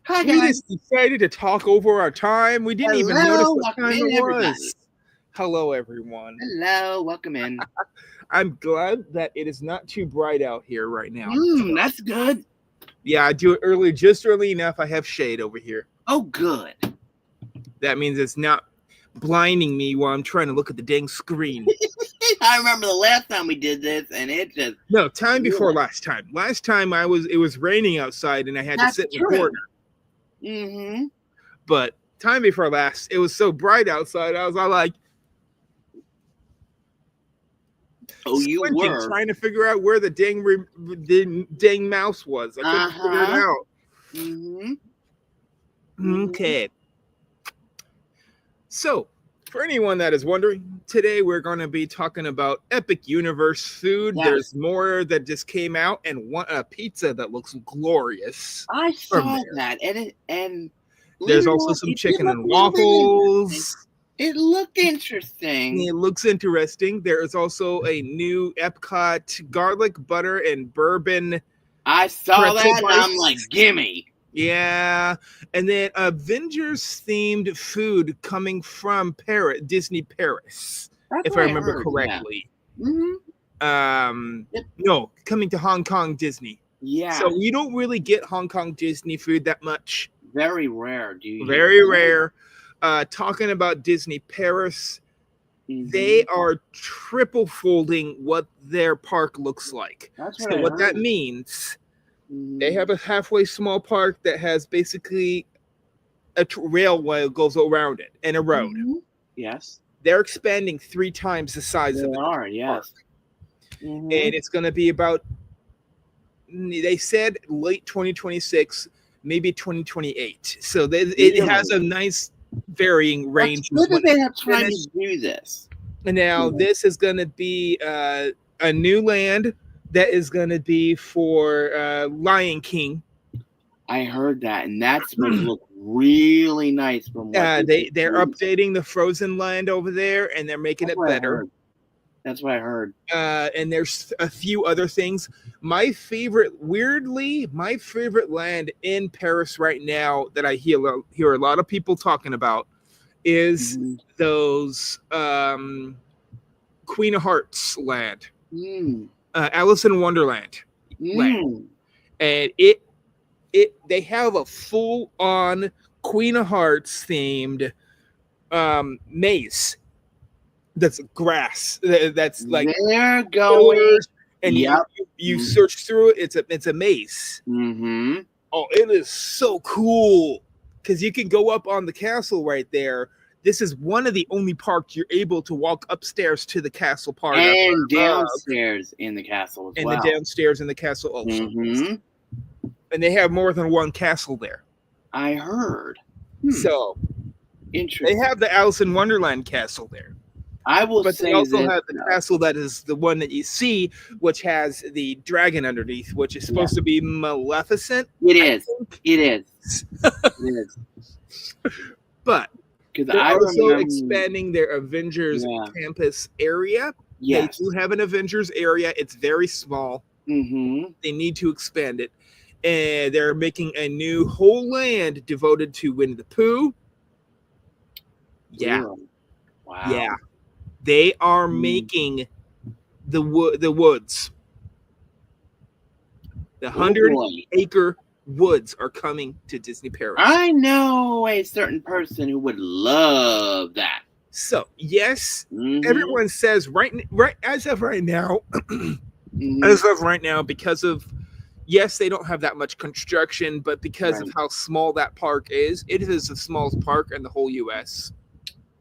Hi, We guys. just decided to talk over our time. We didn't even notice Hello. what Welcome time in, it everybody. was. Hello, everyone. Hello. Welcome in. I'm glad that it is not too bright out here right now. That's good. Yeah, I do it early, just early enough. I have shade over here. Oh, good. That means it's not blinding me while I'm trying to look at the dang screen. I remember the last time we did this, and it just... No, time before last time. Last time it was raining outside, and I had to sit in the corner. Mm-hmm. But time before last, it was so bright outside. I was all like, "Oh, you were trying to figure out where the dang mouse was. I couldn't figure it out." Mm-hmm. Okay. So, for anyone that is wondering, today we're going to be talking about Epic Universe food. Yes. There's more that just came out, and a pizza that looks glorious. I saw that, and there's also some chicken and waffles. It looked interesting. It looks interesting. There is also a new Epcot garlic butter and bourbon. I saw that, and I'm like, gimme. Yeah, and then Avengers themed food coming from Disney Paris, if I remember correctly. Yeah. No, coming to Hong Kong Disney. Yeah. So you don't really get Hong Kong Disney food that much. Very rare, dude. Very rare. Talking about Disney Paris, they are triple folding what their park looks like. That's what that means. They have a halfway small park that has basically a railway that goes around it and a road. Yes. They're expanding 3 times the size of the park. Yes. And it's going to be about, they said late 2026, maybe 2028. So it has a nice varying range. That's good that they have time to do this. And now this is going to be a new land that is going to be for Lion King. I heard that, and that's going to look really nice. From what they're updating the Frozen land over there, and they're making it better. That's what I heard. And there's a few other things. My favorite land in Paris right now that I hear a lot of people talking about is those Queen of Hearts land. Alice in Wonderland land. And they have a full-on Queen of Hearts themed maze that's grass, that's like they're going, and you search through it. It's a maze. Oh, it is so cool because you can go up on the castle right there. This is one of the only parks you're able to walk upstairs to the castle part and downstairs in the castle as well. And the downstairs in the castle also. And they have more than one castle there. I heard. So interesting. They have the Alice in Wonderland castle there. I will but say they also have the castle that is the one that you see, which has the dragon underneath, which is supposed to be Maleficent. It is. But they're also expanding their Avengers campus area. Yes. They do have an Avengers area. It's very small. They need to expand it. And they're making a new whole land devoted to Winnie the Pooh. Yeah. Wow. Yeah. They are making the woods. The 100-acre woods are coming to Disney Paris. I know a certain person who would love that. So, yes, everyone says right as of right now, because of, yes, they don't have that much construction, but because of how small that park is, it is the smallest park in the whole U.S.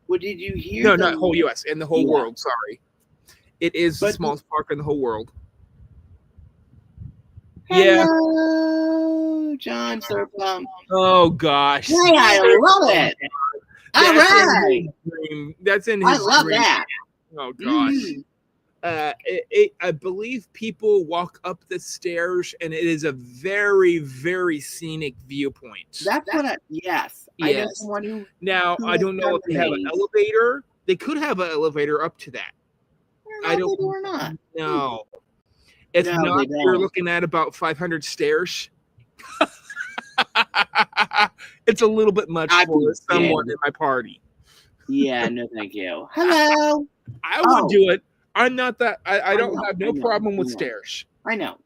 Well, did you hear? No, not whole U.S. in the whole world. Sorry, it is the smallest park in the whole world. Hello, John Surplum. Oh gosh! Hey, I love it. All right, that's in his. I love that. Oh gosh! I believe people walk up the stairs, and it is a very, very scenic viewpoint. That's what. Yes. Now I don't know if they have an elevator. They could have an elevator up to that. I don't. Or not. No. If not, you're looking at about 500 stairs. It's a little bit much for someone in my party. Yeah, no, thank you. Hello. I would do it. I'm not that. I don't have no problem with stairs. I know.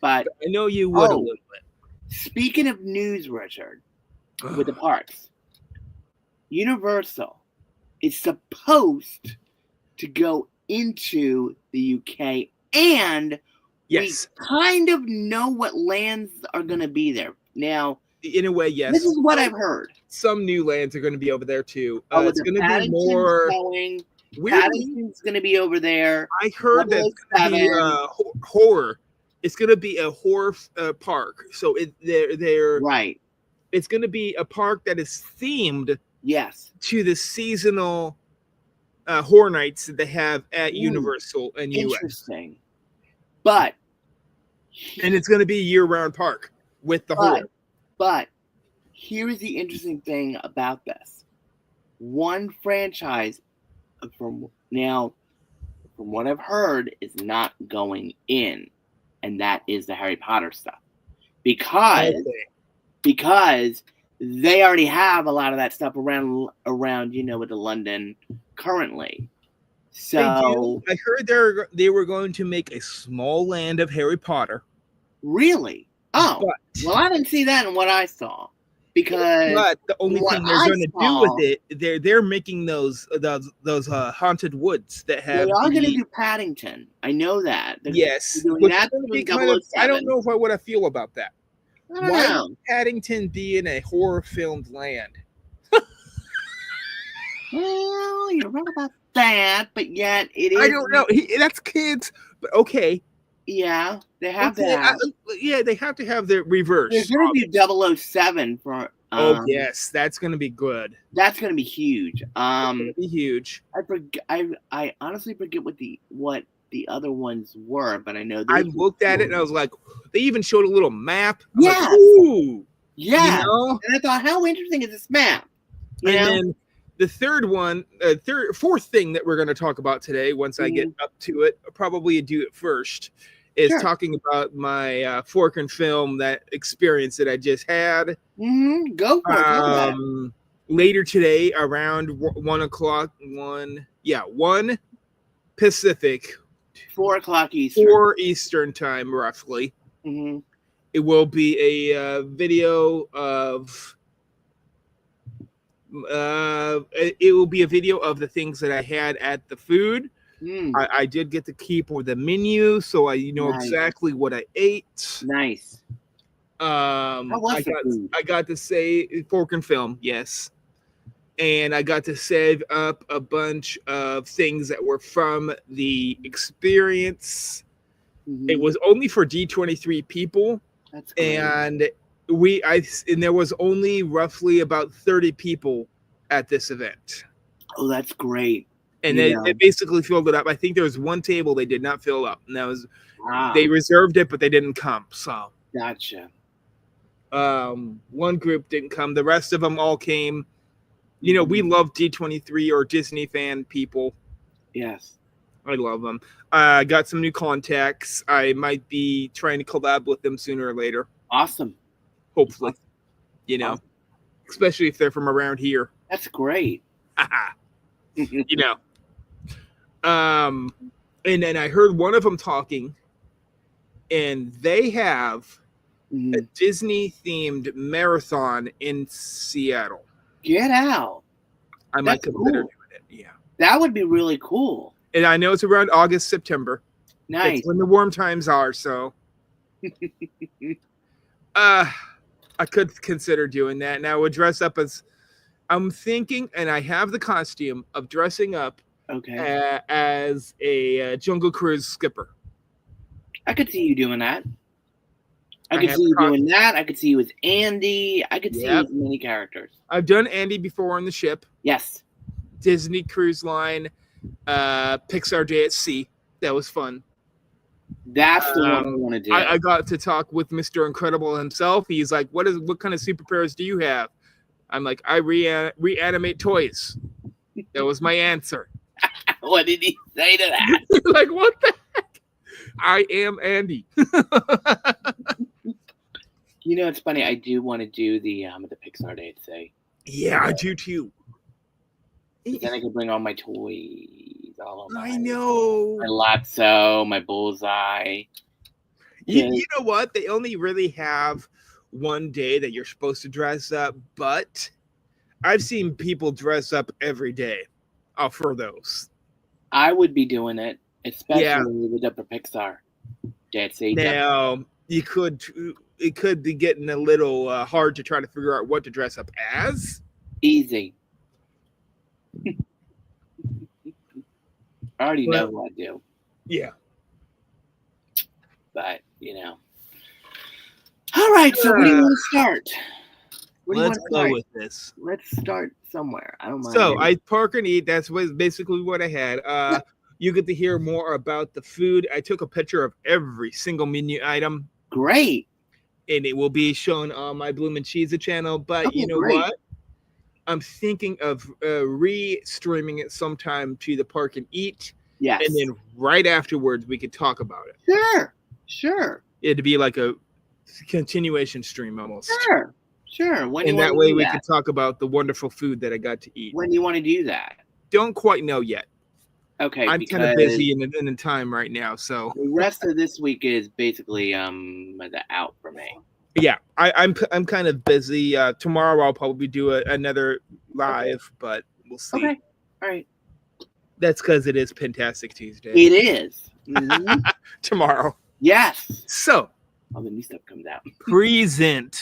But I know you would a little bit. Speaking of news, Richard, with the parks, Universal is supposed to go into the UK, and we kind of know what lands are going to be there. Now, in a way, yes. This is what I've heard. Some new lands are going to be over there, too. It's going to be more... Paddington's going to be over there. I heard that it's going to be horror. It's going to be a horror park. So they're right. It's going to be a park that is themed to the seasonal horror nights that they have at Universal and US. Interesting. And it's going to be a year-round park with the horror. But here's the interesting thing about this. One franchise from what I've heard is not going in, and that is the Harry Potter stuff. Because they already have a lot of that stuff around with the London currently. So I heard they were going to make a small land of Harry Potter. Really? Oh, well, I didn't see that in what I saw. Because the only thing they're going to do with it, they're making those haunted woods that have. They are going to do Paddington. I know that. Yes, I don't know what I feel about that. Why would Paddington be in a horror filmed land? Well, you're right about that, but yet it is. I don't know. That's kids, but okay. Yeah, they have that. They have to have the reverse. There's going to be 007 for. Oh yes, that's going to be good. That's going to be huge. Huge. I honestly forget what the other ones were, but I know I looked at it and I was like, they even showed a little map. Yeah. Ooh. Yeah. You know? And I thought, how interesting is this map? Then the fourth thing that we're going to talk about today, once I get up to it, I'll probably do it first, is talking about my fork and film, that experience that I just had. Go for it. Later today, around 1 o'clock, 1 Pacific, 4 o'clock Eastern. 4 Eastern time, roughly. It will be a video of. It will be a video of the things that I had at the food. I did get to keep the menu, so I know exactly what I ate. Nice. I got to say fork and film, yes. And I got to save up a bunch of things that were from the experience. It was only for D23 people. That's great. And there was only roughly about 30 people at this event. Oh, that's great. And they basically filled it up. I think there was one table they did not fill up, and that was they reserved it, but they didn't come. So gotcha. One group didn't come. The rest of them all came. We love D23 or Disney fan people. Yes, I love them. I got some new contacts. I might be trying to collab with them sooner or later. Awesome. Hopefully, especially if they're from around here. That's great. And then I heard one of them talking, and they have a Disney themed marathon in Seattle. Get out. I might consider doing it. Yeah. That would be really cool. And I know it's around August, September. Nice. It's when the warm times are, so I could consider doing that. And I would dress up as I'm thinking, and I have the costume of dressing up as a Jungle Cruise skipper. I could see you doing that. I could see you doing that. I could see you as Andy. I could see you as many characters. I've done Andy before on the ship. Yes. Disney Cruise Line, Pixar Day at Sea. That was fun. That's the one I want to do. I got to talk with Mr. Incredible himself. He's like, what kind of superpowers do you have? I'm like, I reanimate toys. That was my answer. What did he say to that? Like, what the heck? I am Andy. You know, it's funny. I do want to do the Pixar Day today. Yeah, I do too. Then I can bring all my toys. I know. My Lotso, my Bullseye. You know what? They only really have one day that you're supposed to dress up, but I've seen people dress up every day for those. I would be doing it, especially with the Pixar. Now, it could be getting a little hard to try to figure out what to dress up as. Easy. I already know what I do. Yeah. But, All right, so what do you want to start? Let's go with this. Let's start somewhere. I don't mind. So, I park and eat. That's basically what I had. You get to hear more about the food. I took a picture of every single menu item. Great. And it will be shown on my Bloom and Cheese channel. But you know what? I'm thinking of re-streaming it sometime to the Park and Eat. Yes. And then right afterwards, we could talk about it. Sure. It'd be like a continuation stream almost. Sure. And that way we could talk about the wonderful food that I got to eat. When do you want to do that? Don't quite know yet. Okay. I'm kind of busy in the time right now. So the rest of this week is basically the out for me. Yeah, I'm kind of busy. Tomorrow I'll probably do another live, but we'll see. Okay, all right. That's because it is Fantastic Tuesday. It is. Tomorrow. Yes. So. All the new stuff comes out.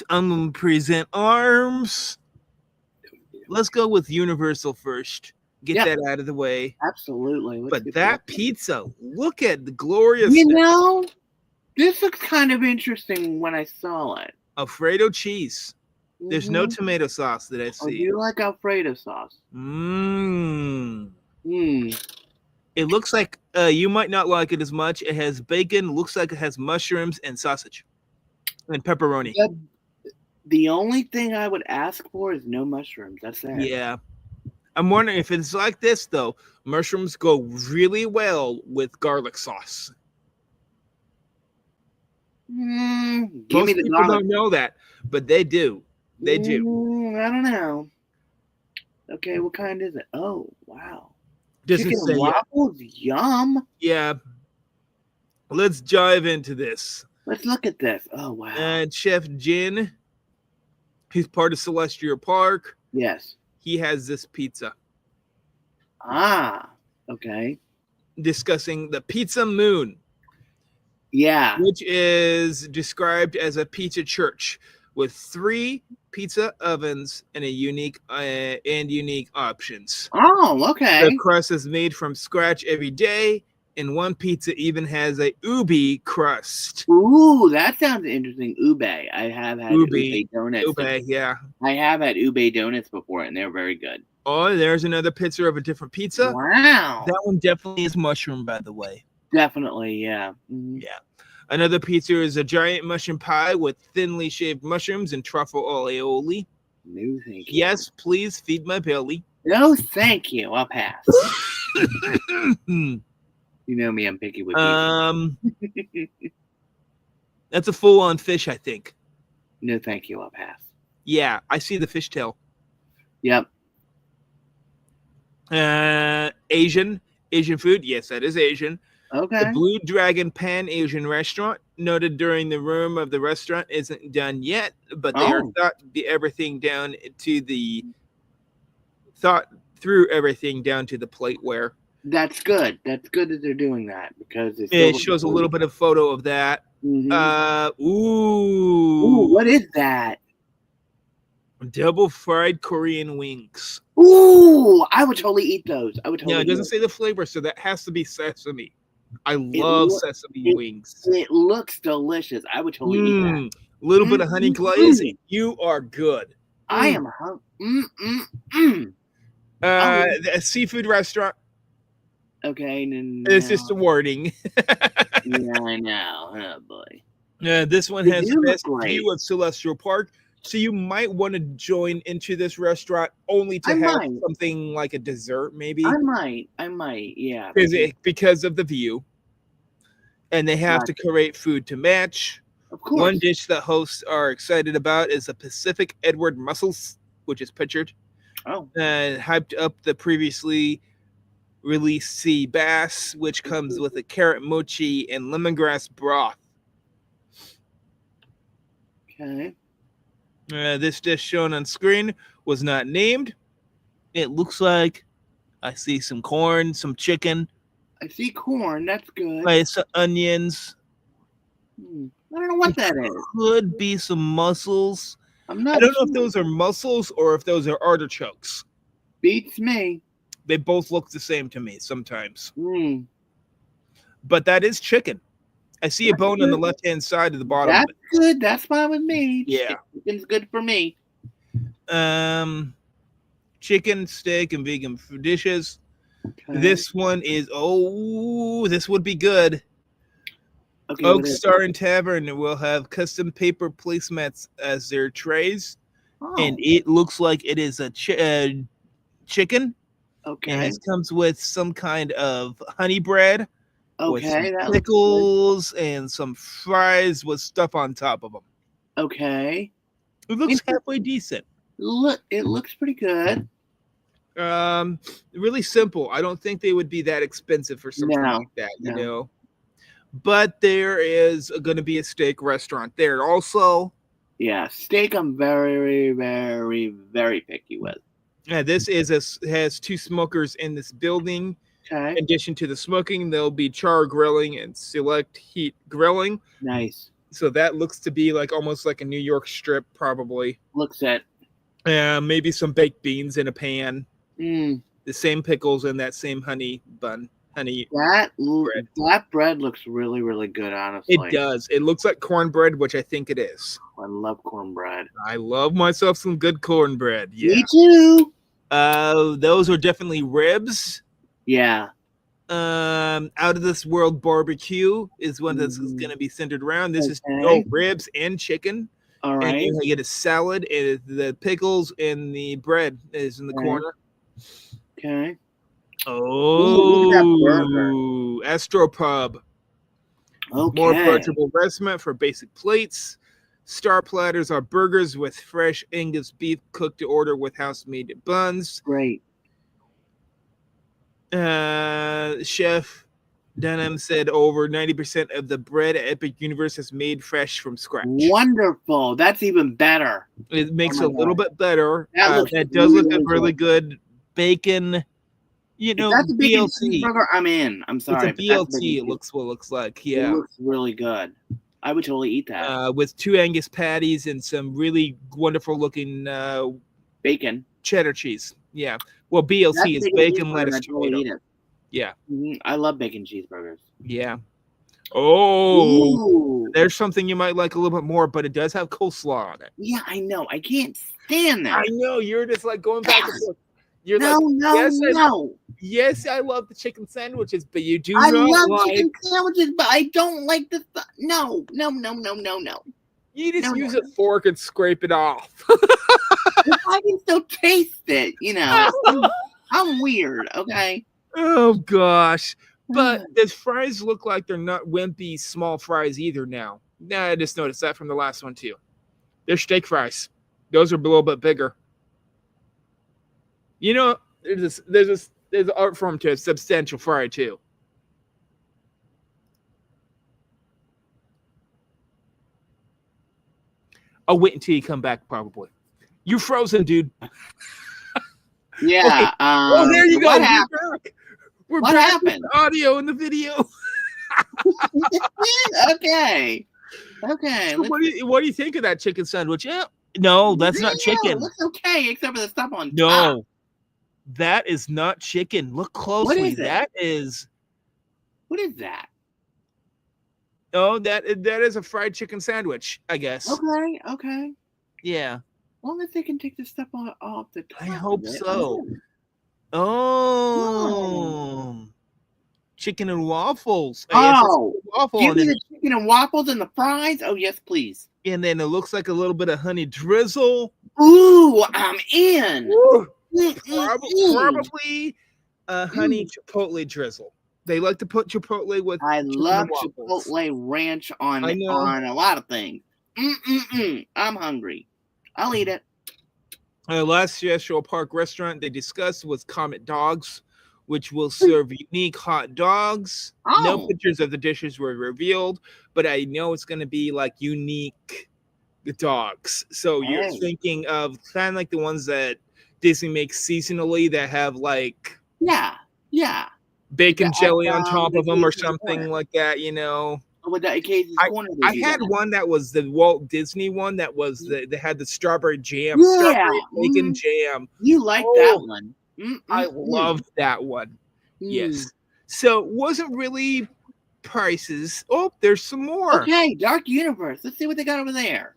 I'm going to present arms. Let's go with Universal first. Get that out of the way. Absolutely. But that pizza, look at the glorious. This looks kind of interesting when I saw it. Alfredo cheese. There's no tomato sauce that I see. Oh, you like Alfredo sauce? It looks like you might not like it as much. It has bacon. Looks like it has mushrooms and sausage and pepperoni. The only thing I would ask for is no mushrooms. That's it. Yeah. I'm wondering if it's like this, though. Mushrooms go really well with garlic sauce. Most people don't know that, but they do. They do. I don't know. Okay, what kind is it? Oh, wow. Doesn't Chicken say waffles? Yum. Yeah. Let's dive into this. Let's look at this. Oh, wow. And Chef Jin, he's part of Celestial Park. Yes. He has this pizza. Okay. Discussing the Pizza Moon. Yeah. Which is described as a pizza church with 3 pizza ovens and unique options. Oh, okay. The crust is made from scratch every day, and one pizza even has a ube crust. Ooh, that sounds interesting. Ube. I have had ube donuts. Ube, yeah. I have had ube donuts before, and they're very good. Oh, there's another picture of a different pizza. Wow. That one definitely is mushroom, by the way. Definitely, yeah. Mm-hmm. Yeah. Another pizza is a giant mushroom pie with thinly shaved mushrooms and truffle aioli. No, thank you. Yes, please feed my belly. No, thank you. I'll pass. You know me, I'm picky with people. That's a full-on fish, I think. No, thank you. I'll pass. Yeah, I see the fishtail. Yep. Asian food. Yes, that is Asian. Okay. The Blue Dragon Pan Asian restaurant, noted during the room of the restaurant, isn't done yet, but they are thought everything down to the thought through everything down to the plateware. That's good. That's good that they're doing that because it shows a little bit of photo of that. Mm-hmm. Ooh, what is that? Double fried Korean wings. Ooh, I would totally eat those. I would totally. Yeah, it doesn't say the flavor, so that has to be sesame. I love sesame wings. It looks delicious. I would totally eat that. A little bit of honey glazing. You are good. I am a seafood restaurant. Okay, no. It's just the wording. Yeah, I know. Oh boy. This one has the best view of Celestial Park. So you might want to join into this restaurant only to have something like a dessert, maybe. I might, yeah. Because of the view. And they have to create food to match. Of course. One dish that hosts are excited about is the Pacific Edward mussels, which is pictured. Oh. And hyped up the previously released sea bass, which comes with a carrot mochi and lemongrass broth. Okay. This dish shown on screen was not named. It looks like I see some corn, some chicken. I see corn. That's good. Some onions. I don't know what that is. Could be some mussels. I don't know if those are mussels or if those are artichokes. Beats me. They both look the same to me sometimes. But that is chicken. I see a bone on the left-hand side of the bottom. That's good. That's fine with me. Yeah. Chicken's good for me. Chicken, steak, and vegan food dishes. Okay. This one is, this would be good. Okay, Oak Star and Tavern will have custom paper placemats as their trays. And it looks like it is a chicken. Okay. And it comes with some kind of honey bread. Okay. With some pickles and some fries with stuff on top of them. Okay. It looks halfway decent. It looks pretty good. Really simple. I don't think they would be that expensive for something like that, you know. But there is going to be a steak restaurant there also. Yeah, steak I'm very, very, very picky with. Yeah, this has two smokers in this building. Okay. In addition to the smoking, there'll be char grilling and select heat grilling. Nice. So that looks to be like almost like a New York strip, probably. Looks it. Maybe some baked beans in a pan. The same pickles and that same honey bun. That bread looks really, really good, honestly. It does. It looks like cornbread, which I think it is. I love cornbread. I love myself some good cornbread. Yeah. Me too. Those are definitely ribs. Yeah. Out of This World Barbecue is one that's going to be centered around. This is ribs and chicken. All right. And you get a salad, and the pickles and the bread is in the corner. Okay. Oh, Astropub. Okay. More approachable restaurant for basic plates. Star platters are burgers with fresh Angus beef cooked to order with house-made buns. Great. Chef Dunham said over 90% of the bread at Epic Universe is made fresh from scratch. Wonderful. That's even better. It makes a little bit better. That does look really good. Bacon. You know, that's a BLT burger. I'm in. I'm sorry. It's a BLT. It looks what it looks like. Yeah, it looks really good. I would totally eat that. With 2 Angus patties and some really wonderful looking bacon cheddar cheese. Yeah. Well, BLT is bacon, lettuce, tomato. Yeah. I love bacon cheeseburgers. Yeah. Oh, there's something you might like a little bit more, but it does have coleslaw on it. Yeah, I know. I can't stand that. I know. You're just like going back and forth. You're yes, I love the chicken sandwiches, but you do not like chicken sandwiches, but I don't like the no. You just use a fork and scrape it off. I can still taste it, you know. I'm weird, okay? Oh gosh. But the fries look like they're not wimpy small fries either now. Nah, I just noticed that from the last one too. They're steak fries. Those are a little bit bigger. You know, there's an art form to a substantial fry too. I'll wait until you come back, probably. You're frozen, dude. Yeah. Okay. There you go. What happened? We're back with the audio and the video. Okay. So what do you think of that chicken sandwich? Yeah. No, that's not chicken. It looks okay, except for the stuff on top. No, that is not chicken. Look closely. What is it? What is that? Oh, that is a fried chicken sandwich, I guess. Okay. Yeah. As long as they can take the stuff off the top. I hope so. Oh. Chicken and waffles. Give me the chicken and waffles and the fries. Oh, yes, please. And then it looks like a little bit of honey drizzle. Ooh, I'm in. Probably honey chipotle drizzle. They like to put Chipotle with. I love Chipotle ranch on a lot of things. I'm hungry. I'll eat it. Last Industrial Park restaurant they discussed was Comet Dogs, which will serve unique hot dogs. Oh. No pictures of the dishes were revealed, but I know it's going to be like unique dogs. So you're thinking of kind of like the ones that Disney makes seasonally that have like bacon jelly on top of them or something like that, you know. I had one that was the Walt Disney one that was they had the strawberry jam, strawberry bacon jam. You like that one? I loved that one. Yes. So it wasn't really prices. Oh, there's some more. Okay, Dark Universe. Let's see what they got over there.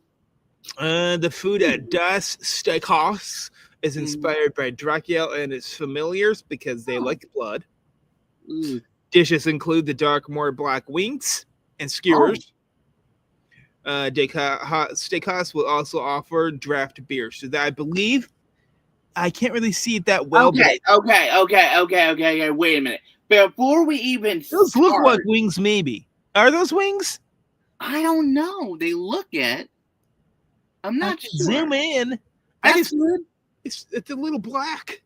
The food at Das Steakhouse is inspired by Dracula and his familiars because they like blood. Dishes include the Darkmoor black wings and skewers. Steakhouse will also offer draft beer. So that I believe, I can't really see it that well. Okay. Wait a minute. Before we even those look like wings, maybe. Are those wings? I don't know. They look it. I'm not sure. Zoom in. That's good. It's a little black.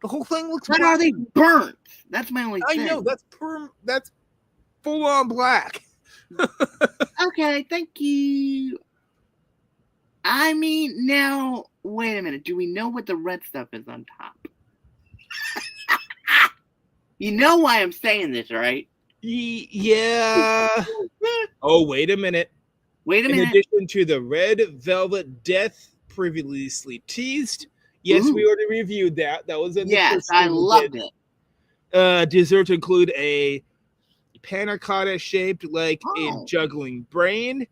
The whole thing looks black. But are they burnt? That's my only thing. I know. That's full on black. Okay, thank you. I mean, now, wait a minute. Do we know what the red stuff is on top? You know why I'm saying this, right? Yeah. Oh, wait a minute. In addition to the red velvet death previously teased, yes, we already reviewed that. That was in the first I loved it. Desserts include a panna cotta shaped like a juggling brain.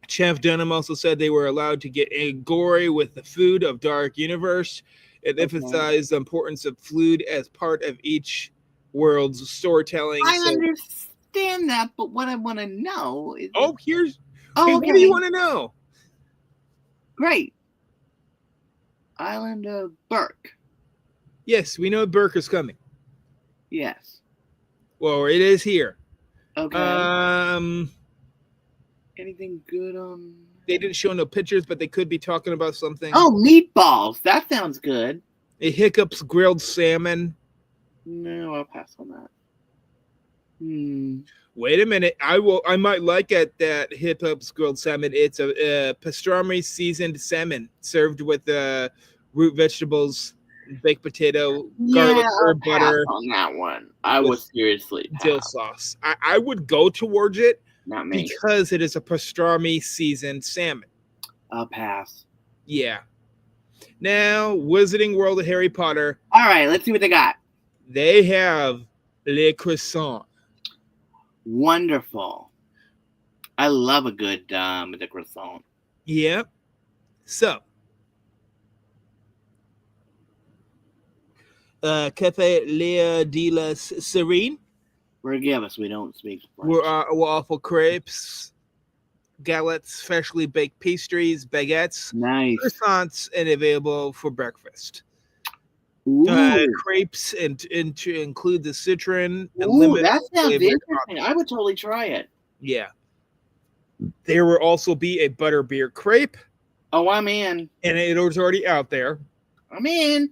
Chef Dunham also said they were allowed to get gory with the food of Dark Universe and emphasized the importance of food as part of each world's storytelling. I understand that, but what I want to know is... what do you want to know? Great. Island of Burke. Yes, we know Burke is coming. Yes. Well, it is here. Okay. Anything good on... They didn't show no pictures, but they could be talking about something. Oh, meatballs. That sounds good. A Hiccups grilled salmon. No, I'll pass on that. Wait a minute. I might like it, that Hiccups grilled salmon. It's a pastrami seasoned salmon served with root vegetables, baked potato, garlic, herb butter. On that one, I was seriously dill sauce. I would go towards it. Not me. Because it is a pastrami seasoned salmon. I'll pass. Yeah. Now, Wizarding World of Harry Potter. All right, let's see what they got. They have Le Croissant. Wonderful. I love a good the croissant. Yep. So, Cafe Lea de la Serene. Forgive us, we don't speak French. Waffle crepes, galettes, freshly baked pastries, baguettes, croissants, and available for breakfast. Crepes and to include the citron. Ooh, that sounds interesting. I would totally try it. Yeah. There will also be a butterbeer crepe. Oh, I'm in. And it was already out there. I'm in.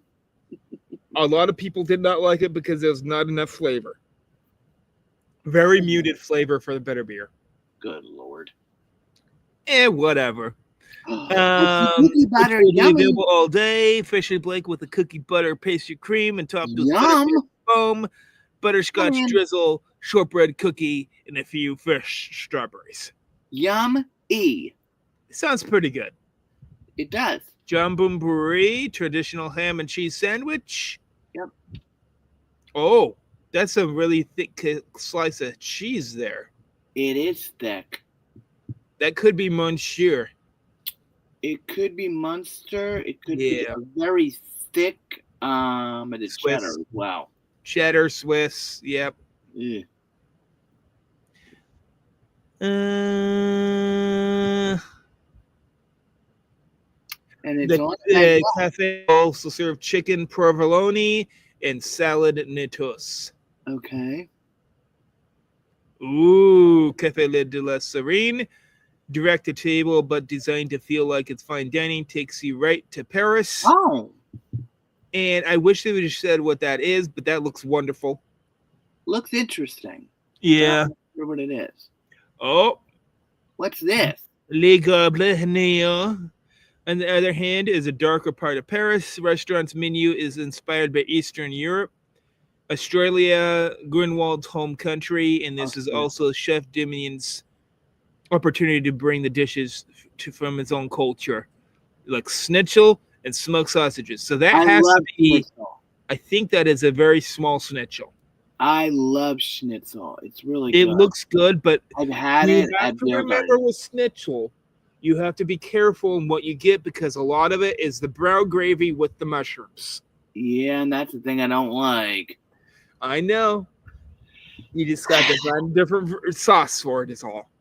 A lot of people did not like it because there's not enough flavor. Very muted flavor for the butterbeer. Good Lord. Whatever. Cookie butter, available all day. Freshly baked with a cookie butter pastry cream and topped with foam, butterscotch drizzle, shortbread cookie, and a few fresh strawberries. Yum-y. Sounds pretty good. It does. Jamboree, traditional ham and cheese sandwich. Yep. Oh, that's a really thick slice of cheese there. It is thick. That could be Monsieur. It could be Munster. It could be a very thick, but it's Swiss. Cheddar as well. Cheddar, Swiss, yep. Yeah. And it's the cafe also serve chicken provolone and salad nitos. Okay. Ooh, Cafe de la Serene. Direct to table, but designed to feel like it's fine dining. Takes you right to Paris. Oh. And I wish they would have said what that is, but that looks wonderful. Looks interesting. Yeah. I'm not sure what it is. Oh. What's this? Les Gables Néo. On the other hand, is a darker part of Paris. The restaurant's menu is inspired by Eastern Europe, Australia, Grunwald's home country, and this is also Chef Damien's opportunity to bring the dishes from his own culture, like schnitzel and smoked sausages. So that has to be, schnitzel. I think that is a very small schnitzel. I love schnitzel. It's really good. It looks good, but I've had it. You have to remember with schnitzel, you have to be careful in what you get because a lot of it is the brown gravy with the mushrooms. Yeah, and that's the thing I don't like. I know. You just got to find a different sauce for it is all.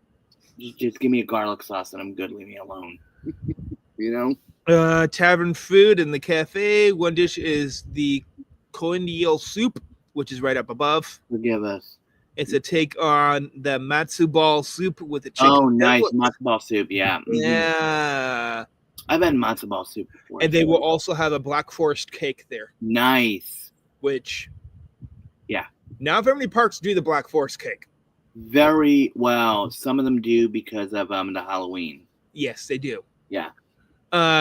Just give me a garlic sauce and I'm good. Leave me alone. You know? Tavern food in the cafe. One dish is the cornmeal soup, which is right up above. Forgive us. It's a take on the matzo ball soup with the chicken. Oh, nice. Matzo ball soup, yeah. Mm-hmm. Yeah. I've had matzo ball soup before. And they will also have a Black Forest cake there. Nice. Which, yeah. Not very many parks do the Black Forest cake. Very well. Some of them do because of the Halloween. Yes, they do. Yeah.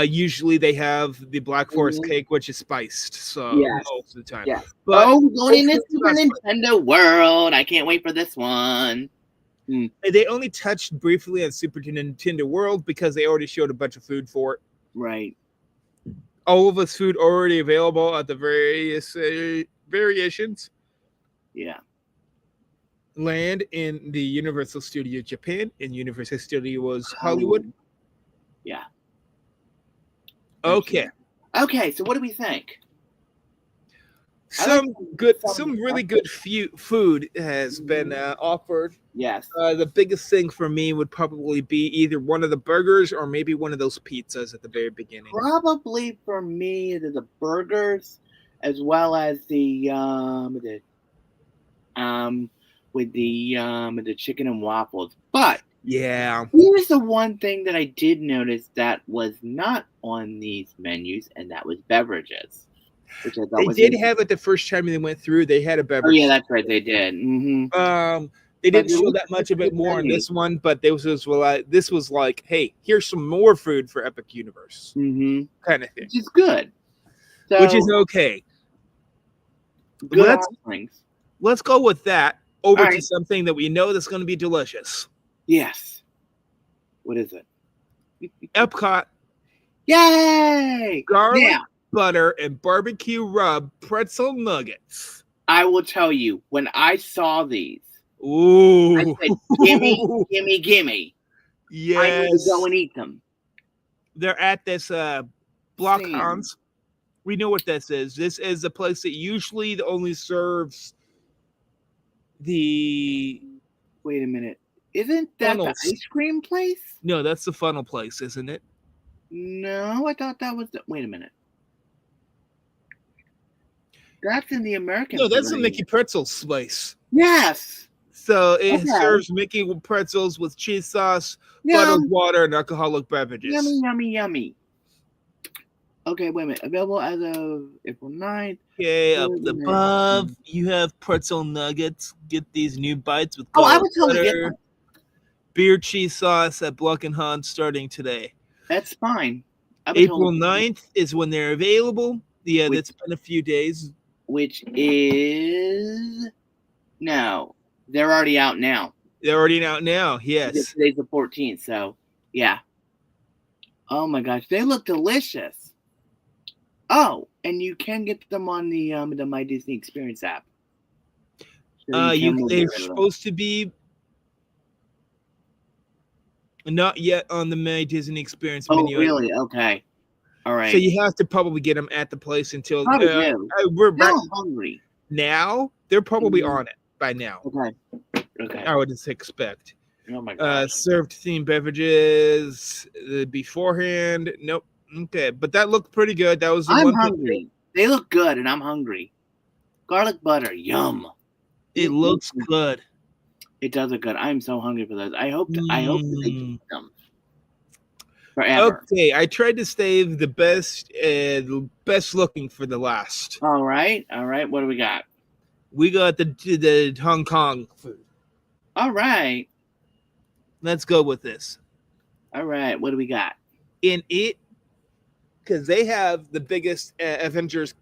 Usually they have the Black Forest cake, which is spiced. So most of the time. Yeah. But going in the Super Nintendo World. I can't wait for this one. They only touched briefly on Super Nintendo World because they already showed a bunch of food for it. Right. All of this food already available at the various variations. Yeah. Land in the Universal Studios Japan and Universal Studios Hollywood. Yeah. Okay. Okay, so what do we think? Some really good food has been offered. Yes. The biggest thing for me would probably be either one of the burgers or maybe one of those pizzas at the very beginning. Probably for me, the burgers as well as the chicken and waffles. But yeah, here's the one thing that I did notice that was not on these menus, and that was beverages. Which I thought they did have it the first time they went through. They had a beverage. Oh yeah, that's right. They did. Mm-hmm. They didn't show that much of it more on this one, but this was like, hey, here's some more food for Epic Universe, kind of thing. Which is good. So, which is okay. Good let's go with that over to something that we know that's going to be delicious. Yes. What is it? Epcot. Yay! Garlic, butter, and barbecue rub pretzel nuggets. I will tell you, when I saw these, ooh, I said, gimme, gimme, gimme. Yes. I need to go and eat them. They're at this Block Hans. We know what this is. This is a place that usually only serves the... Wait a minute. Isn't that the ice cream place? No, that's the funnel place, isn't it? No, I thought that was the... Wait a minute. That's in the American... No, that's the Mickey Pretzels place. Yes. So it serves Mickey pretzels with cheese sauce, buttered water, and alcoholic beverages. Yummy, yummy, yummy. Okay, wait a minute. Available as of April 9th. Okay, up above, you have pretzel nuggets. Get these new bites with I would totally get them. Beer cheese sauce at Block and Hans starting today. That's fine. April 9th is when they're available. Yeah, that's been a few days. Which is... No. They're already out now. They're already out now, yes. Today's the 14th, so yeah. Oh my gosh, they look delicious. Oh, and you can get them on the My Disney Experience app. So they're supposed to be not yet on the My Disney Experience menu. Oh, really? Okay. All right. So you have to probably get them at the place until we're back. Hungry. Now they're probably on it by now. Okay. I would expect. Oh my god. Served themed beverages beforehand. Nope. Okay, but that looked pretty good. That was. I'm hungry. They look good, and I'm hungry. Garlic butter, yum. It looks good. It does look good. I'm so hungry for those. I hope that they keep them forever. Okay, I tried to save the best looking for the last. All right. What do we got? We got the Hong Kong food. All right. Let's go with this. All right. What do we got? In it, because they have the biggest Avengers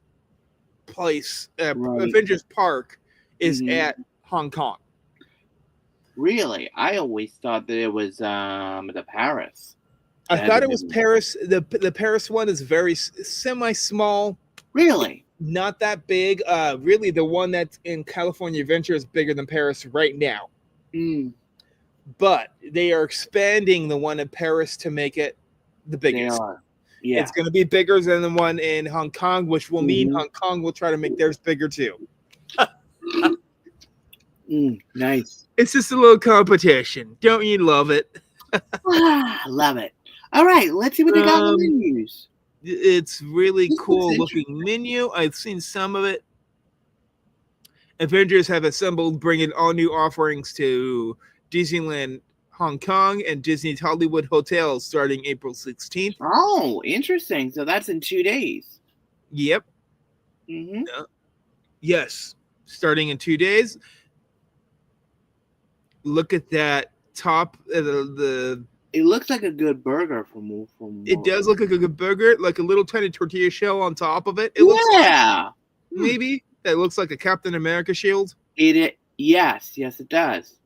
place, Avengers Park is at Hong Kong. Really? I always thought that it was the Paris. I thought it was Paris. The Paris one is very semi-small. Really? Not that big. Really, the one that's in California Adventure is bigger than Paris right now. But they are expanding the one in Paris to make it the biggest. They are. Yeah. It's going to be bigger than the one in Hong Kong, which will mean Hong Kong will try to make theirs bigger too. Nice. It's just a little competition. Don't you love it? Love it. All right, let's see what they got on the menus. It's really cool looking menu. I've seen some of it. Avengers have assembled, bringing all new offerings to Disneyland Hong Kong and Disney's Hollywood hotels starting April 16th. Oh, interesting. So that's in 2 days. Yep. Yes, starting in 2 days. Look at that top. It looks like a good burger from. It does look like a good burger, like a little tiny tortilla shell on top of it. It looks like, maybe that looks like a Captain America shield. Yes, it does.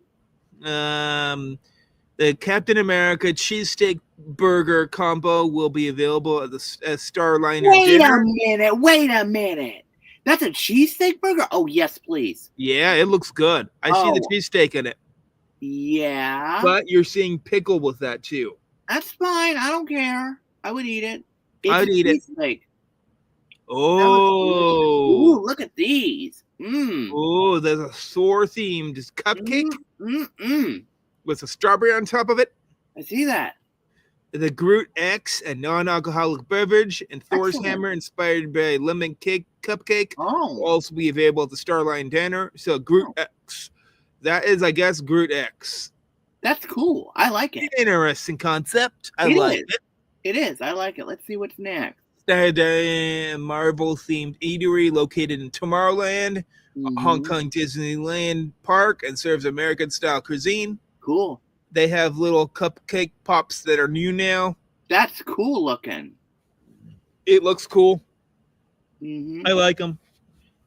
The Captain America cheesesteak burger combo will be available at the Starliner dinner. Wait a minute. That's a cheesesteak burger? Oh, yes, please. Yeah, it looks good. I see the cheesesteak in it. Yeah. But you're seeing pickle with that too. That's fine. I don't care. I would eat it. I'd eat it. Oh. Ooh, look at these. Oh, there's a Thor themed cupcake with a strawberry on top of it. I see that. The Groot X, a non-alcoholic beverage, and Thor's hammer inspired by lemon cake cupcake will also be available at the Starline Dinner. So Groot X. That is, I guess, Groot X. That's cool. I like it. Interesting concept. I like it. It is. I like it. Let's see what's next. A Marvel-themed eatery located in Tomorrowland, Hong Kong Disneyland Park, and serves American-style cuisine. Cool. They have little cupcake pops that are new now. That's cool looking. It looks cool. I like them.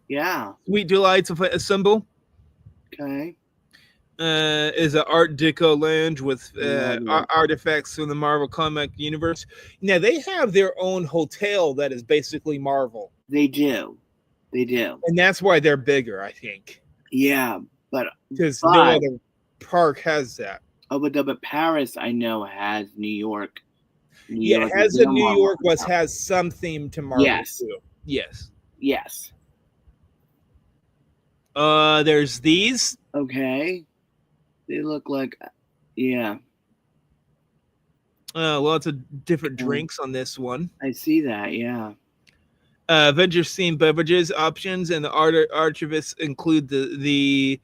Yeah. Sweet Delights of a symbol. Okay. Is an Art Deco lounge with artifacts from the Marvel comic universe. Now, they have their own hotel that is basically Marvel. They do. And that's why they're bigger, I think. Yeah, because no other park has that. Oh, but Paris, I know, has New York. It has a New York, has some theme to Marvel, too. Yes. There's these. Okay. They look like, lots of different drinks on this one. I see that, yeah. Avengers themed beverages options and the archivists include the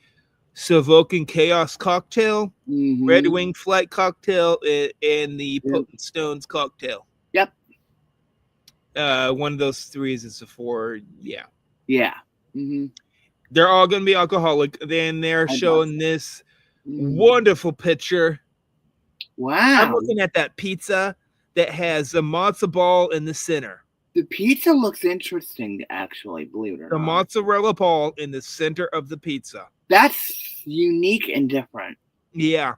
Sovoking Chaos cocktail, Red Wing Flight cocktail, and the Potent Stones cocktail. Yep. One of those three is a 4. Yeah. They're all going to be alcoholic. Then they're showing this wonderful picture. Wow. I'm looking at that pizza that has a matzo ball in the center. The pizza looks interesting, actually, believe it or not. The mozzarella ball in the center of the pizza. That's unique and different. Yeah.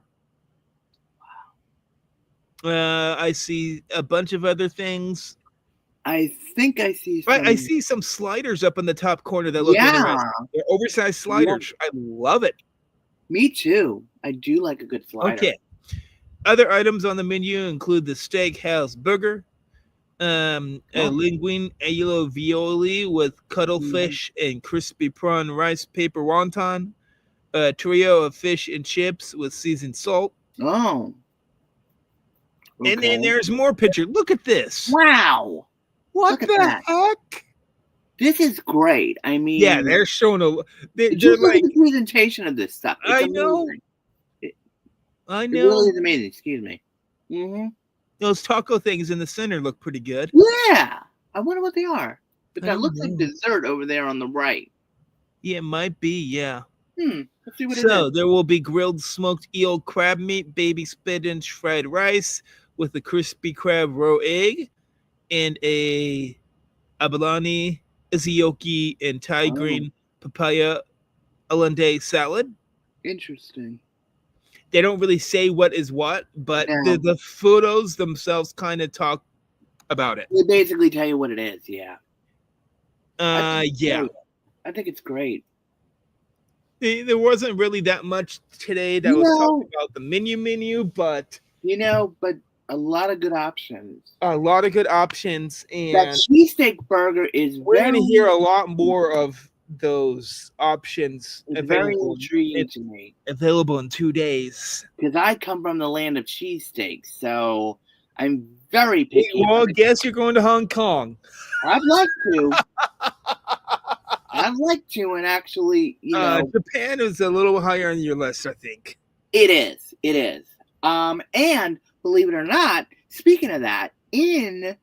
Wow. I see a bunch of other things. I think I see some... I see some sliders up in the top corner that look interesting. They're oversized sliders. I love it. Me too. I do like a good slider. Okay. Other items on the menu include the Steakhouse Burger, a linguine aglio violi with cuttlefish and crispy prawn rice paper wonton, a trio of fish and chips with seasoned salt. Oh. Okay. And then there's more pictures. Look at this. Wow. What the heck? This is great. I mean, yeah, they're showing they're like the presentation of this stuff. It's I know. I know. It really is amazing. Excuse me. Mm-hmm. Those taco things in the center look pretty good. Yeah. I wonder what they are. But that looks like dessert over there on the right. Yeah, it might be, yeah. Let's see what it is. So there will be grilled smoked eel crab meat, baby spinach fried rice with a crispy crab roe egg, and a abalone, izioki, and Thai green papaya hollandaise salad. Interesting. They don't really say what is what, but the photos themselves kind of talk about it. They basically tell you what it is, yeah. Yeah. I think it's great. There wasn't really that much today that was talking about the menu, but but a lot of good options. A lot of good options, and that cheesesteak burger is. We're going to hear a lot more of those options. Very intriguing to me. Available in 2 days. Because I come from the land of cheesesteaks, so I'm very picky. Well, I guess you're going to Hong Kong. I'd like to. I'd like to, and actually, Japan is a little higher on your list, I think. It is. It is. And believe it or not, speaking of that, in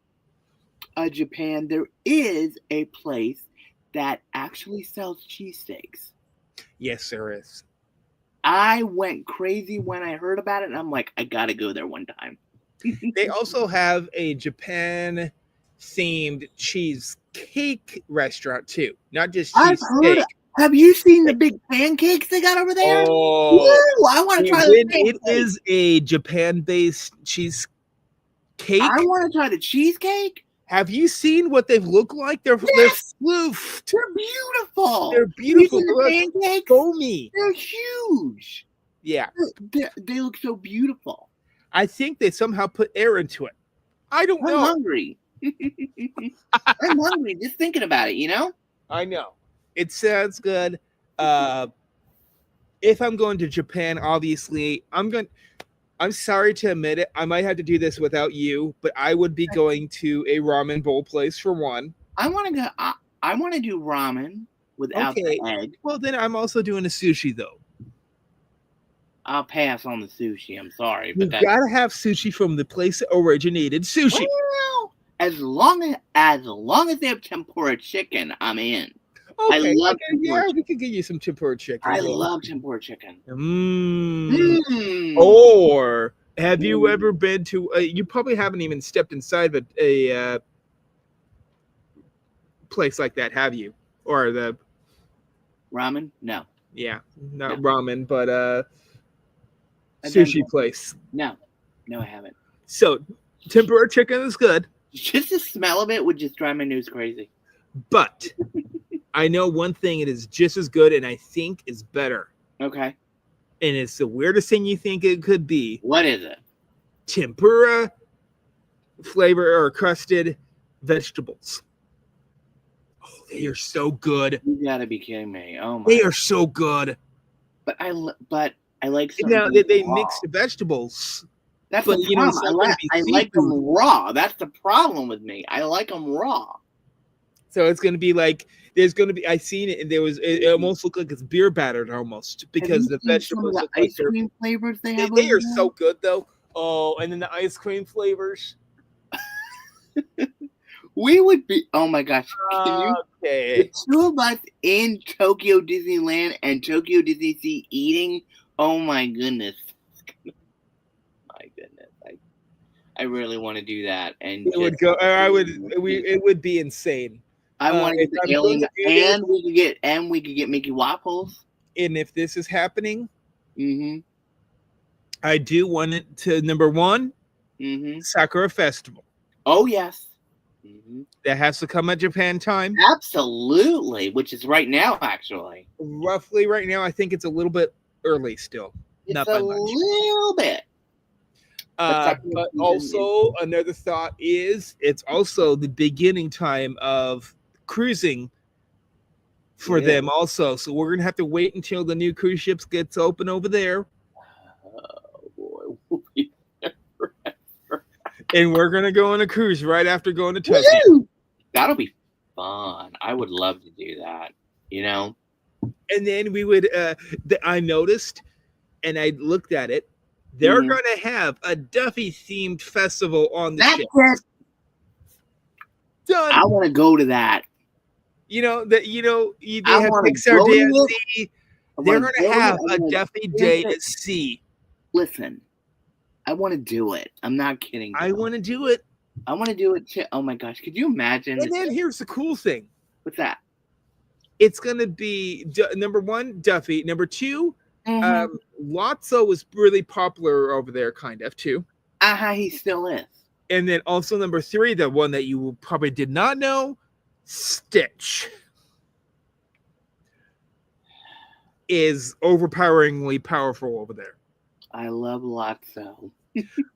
Japan, there is a place that actually sells cheesesteaks. Yes, there is. I went crazy when I heard about it, and I'm like, I gotta go there one time. They also have a Japan-themed cheesecake restaurant too, not just cheesesteak. Have you seen the big pancakes they got over there? Oh, woo, I want to try the It is a Japan-based cheesecake. I want to try the cheesecake. Have you seen what they look like? They're floofed. They're beautiful. They're beautiful. The pancakes, foamy. They're huge. Yeah, they look so beautiful. I think they somehow put air into it. I don't know. I'm hungry. I'm hungry just thinking about it. I know. It sounds good. If I'm going to Japan, obviously, I'm sorry to admit it. I might have to do this without you, but I would be going to a ramen bowl place for one. I want to go. I want to do ramen without the egg. Well, then I'm also doing a sushi though. I'll pass on the sushi. I'm sorry, but you gotta have sushi from the place that originated sushi. Well, as long as they have tempura chicken, I'm in. Okay, I love we could get you some tempura chicken. I love tempura chicken. Or have you ever been to? You probably haven't even stepped inside of a place like that, have you? Or the ramen? No. Yeah, not ramen, but sushi place. No, I haven't. So tempura chicken is good. Just the smell of it would just drive my nose crazy. But I know one thing, it is just as good and I think is better. Okay. And it's the weirdest thing you think it could be. What is it? Tempura flavor or crusted vegetables. Oh, they are so good. You gotta be kidding me. Oh my. They are so good. But I like now they mix the vegetables. That's the problem. I like them raw. That's the problem with me. I like them raw. So it's going to be like, there's going to be, I seen it, and it almost looked like it's beer battered almost, because the vegetables look like ice cream flavors they have. They are so good though. Oh, and then the ice cream flavors. We would be, oh my gosh. The two of us in Tokyo Disneyland and Tokyo Disney Sea eating, oh my goodness. My goodness. I really want to do that. And it would go, it would be insane. I want to get the alien, and we could get Mickey Waffles. And if this is happening, I do want it to number one, Sakura Festival. Oh yes, that has to come at Japan time. Absolutely, which is right now, actually. Roughly right now, I think it's a little bit early still. It's not by much. Little bit. But also another thought is it's also the beginning time of cruising for them also. So we're going to have to wait until the new cruise ships gets open over there. Oh boy. We'll be there forever. And we're going to go on a cruise right after going to Tokyo. That'll be fun. I would love to do that, And then we would, I noticed, and I looked at it, they're going to have a Duffy-themed festival on the ship. Done. I want to go to that. They have Pixar Day at Sea. They're going to have a Duffy Day at Sea. Listen, I want to do it. I'm not kidding. I want to do it. I want to do it too. Oh my gosh, could you imagine? And then here's the cool thing. What's that? It's going to be number one, Duffy. Number two, Lotso was really popular over there, kind of too. He still is. And then also number three, the one that you probably did not know, Stitch is overpoweringly powerful over there. I love Lotso.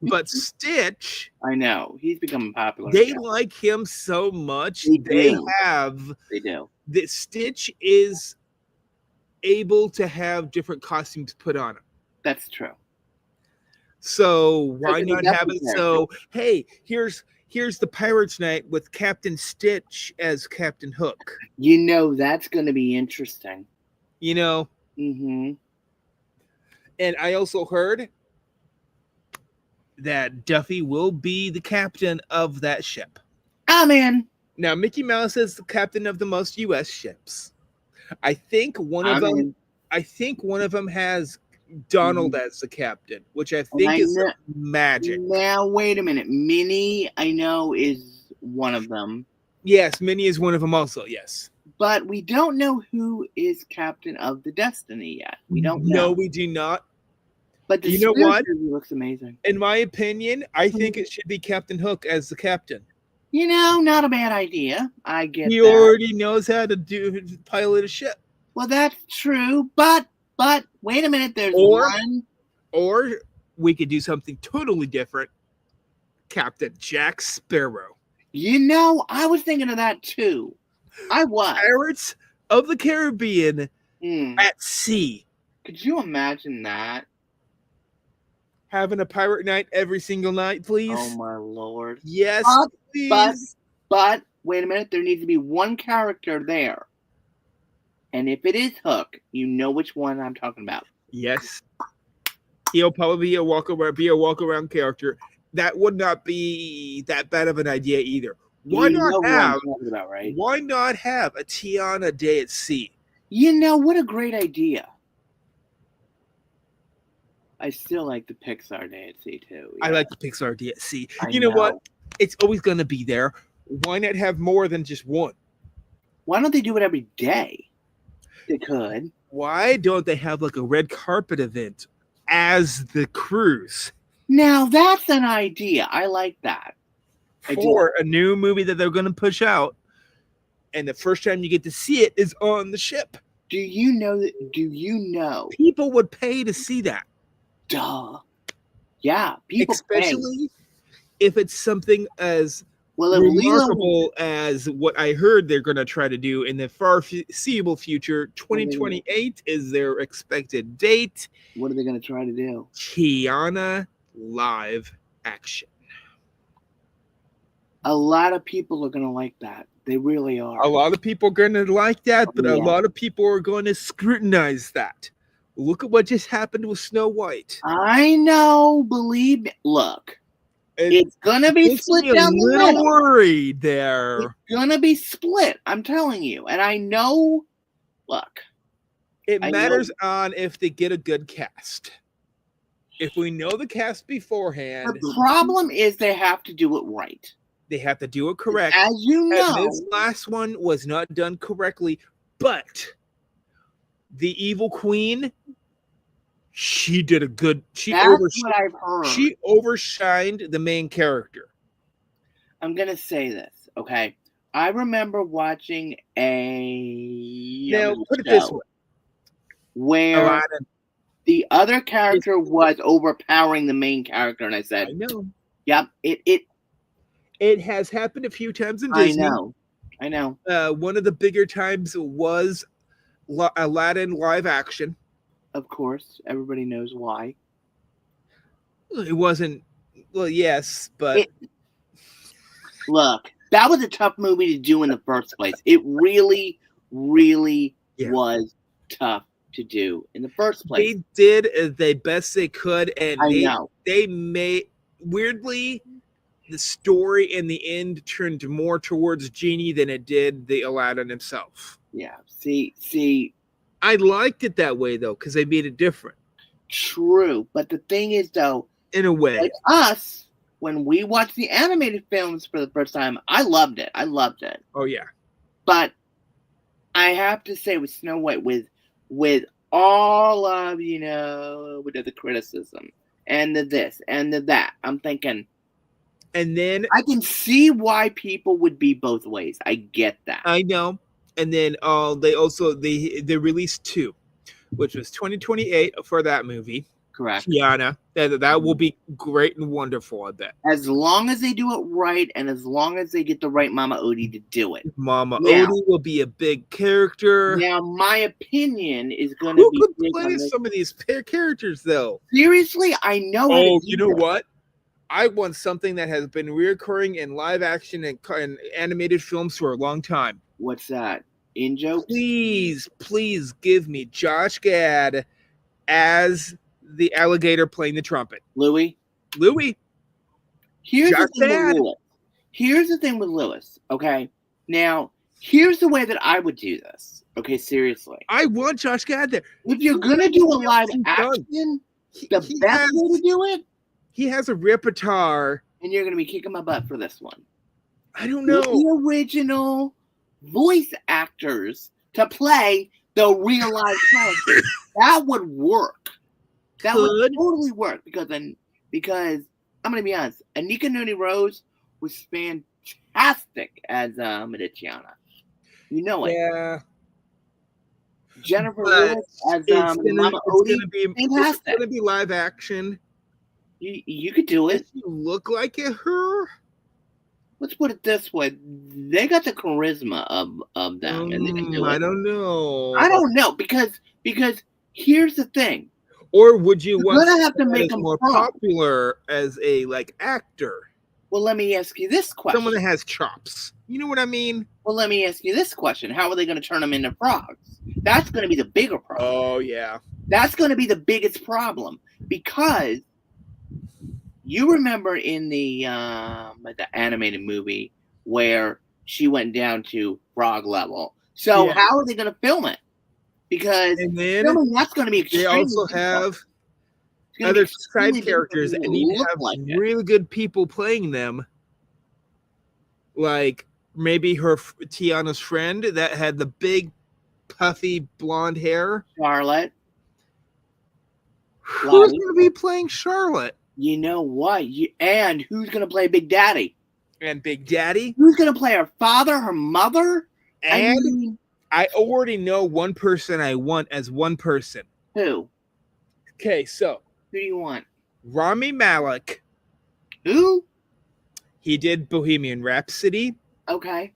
But Stitch, I know he's becoming popular. They like him so much. They do. That Stitch is able to have different costumes put on him. That's true. So why not have it? So hey, here's the Pirates Night with Captain Stitch as Captain Hook. That's going to be interesting. Mm-hmm. And I also heard that Duffy will be the captain of that ship. Oh, man. Now, Mickey Mouse is the captain of the most U.S. ships. I think one of them has Donald as the captain, which I think is magic. Now, wait a minute. Minnie, I know, is one of them. Yes, Minnie is one of them also, yes. But we don't know who is captain of the Destiny yet. We don't know. No, we do not. But you know what? Looks amazing. In my opinion, I think it should be Captain Hook as the captain. Not a bad idea. I get he already knows how to pilot a ship. Well, that's true. But wait a minute. There's one. Or we could do something totally different. Captain Jack Sparrow. I was thinking of that too. I was. Pirates of the Caribbean at sea. Could you imagine that? Having a pirate night every single night, please. Oh my Lord. Yes, please. But wait a minute, there needs to be one character there. And if it is Hook, you know which one I'm talking about. Yes. He'll probably be a walk around character. That would not be that bad of an idea either. Why not have a Tiana Day at Sea? What a great idea. I still like the Pixar Day at Sea too. Yeah. I like the Pixar Day at Sea. You know what? It's always going to be there. Why not have more than just one? Why don't they do it every day? They could. Why don't they have like a red carpet event as the cruise? Now that's an idea. I like that. For a new movie that they're going to push out, and the first time you get to see it is on the ship. Do you know? People would pay to see that. Duh. Yeah, people especially if it's something as remarkable as what I heard they're going to try to do in the foreseeable future. 2028 is their expected date. What are they going to try to do? Tiana live action. A lot of people are going to like that. They really are. A lot of people are going to like that, but a lot of people are going to scrutinize that. Look at what just happened with Snow White. I know. Believe me. Look. It's going to be split down the middle. I'm a little worried there. It's going to be split. I'm telling you. And I know. Look. It matters on if they get a good cast. If we know the cast beforehand. The problem is they have to do it right. They have to do it correct. As you know. And this last one was not done correctly. But the evil queen, she did a good. That's what I've heard. She overshined the main character. I'm going to say this, okay? I remember watching put it this way. Where Aladdin. The other character was overpowering the main character, and I said, I know. Yep, it has happened a few times in Disney. I know. One of the bigger times was Aladdin live action. Of course, everybody knows why. It wasn't. Well, yes, but look, that was a tough movie to do in the first place. It really, really was tough to do in the first place. They did the best they could, and they made, weirdly, the story in the end turned more towards Genie than it did the Aladdin himself. Yeah. See. I liked it that way, though, because they made it different. True. But the thing is, though, in a way, like us, when we watched the animated films for the first time, I loved it. Oh, yeah. But I have to say with Snow White, with all of, with the criticism and the this and the that, I'm thinking, and then I can see why people would be both ways. I get that. I know. And then they released 2, which was 2028 for that movie. Correct. Tiana. That will be great and wonderful, I bet. As long as they do it right, and as long as they get the right Mama Odie to do it. Mama Odie will be a big character. Now, my opinion is going to be... Who could play some of these characters, though? Seriously? I know. Oh, you know what? I want something that has been reoccurring in live action and animated films for a long time. What's that? In-joke? Please give me Josh Gad as the alligator playing the trumpet. Louis. Here's the thing with Lewis, okay? Now, here's the way that I would do this. Okay, seriously. I want Josh Gad there. If you're going to do a live action, the best way to do it... He has a repertoire. And you're going to be kicking my butt for this one. I don't know. The original voice actors to play the real life characters. That would work. That would totally work because I'm going to be honest, Anika Noni Rose was fantastic as Tiana. You know it. Yeah. Jennifer Lewis as Mama Odie. Fantastic. It's going to be live action. You could do it. Does she look like her? Let's put it this way: they got the charisma of them, and they can do it. I don't know. I don't know because here's the thing. Or would you want to have to make them more popular as a actor? Well, let me ask you this question: someone that has chops. You know what I mean? Well, let me ask you this question: how are they going to turn them into frogs? That's going to be the bigger problem. Oh yeah, that's going to be the biggest problem because. You remember in the animated movie where she went down to frog level. So how are they going to film it? Because filming that's going to be extremely They also have other side characters and you have really good people playing them. Like maybe Tiana's friend that had the big puffy blonde hair. Charlotte. Who's going to be playing Charlotte? You know what? And who's going to play Big Daddy? And Big Daddy? Who's going to play her father, her mother? And I already know one person I want as one person. Who? Okay, so. Who do you want? Rami Malek. Who? He did Bohemian Rhapsody. Okay.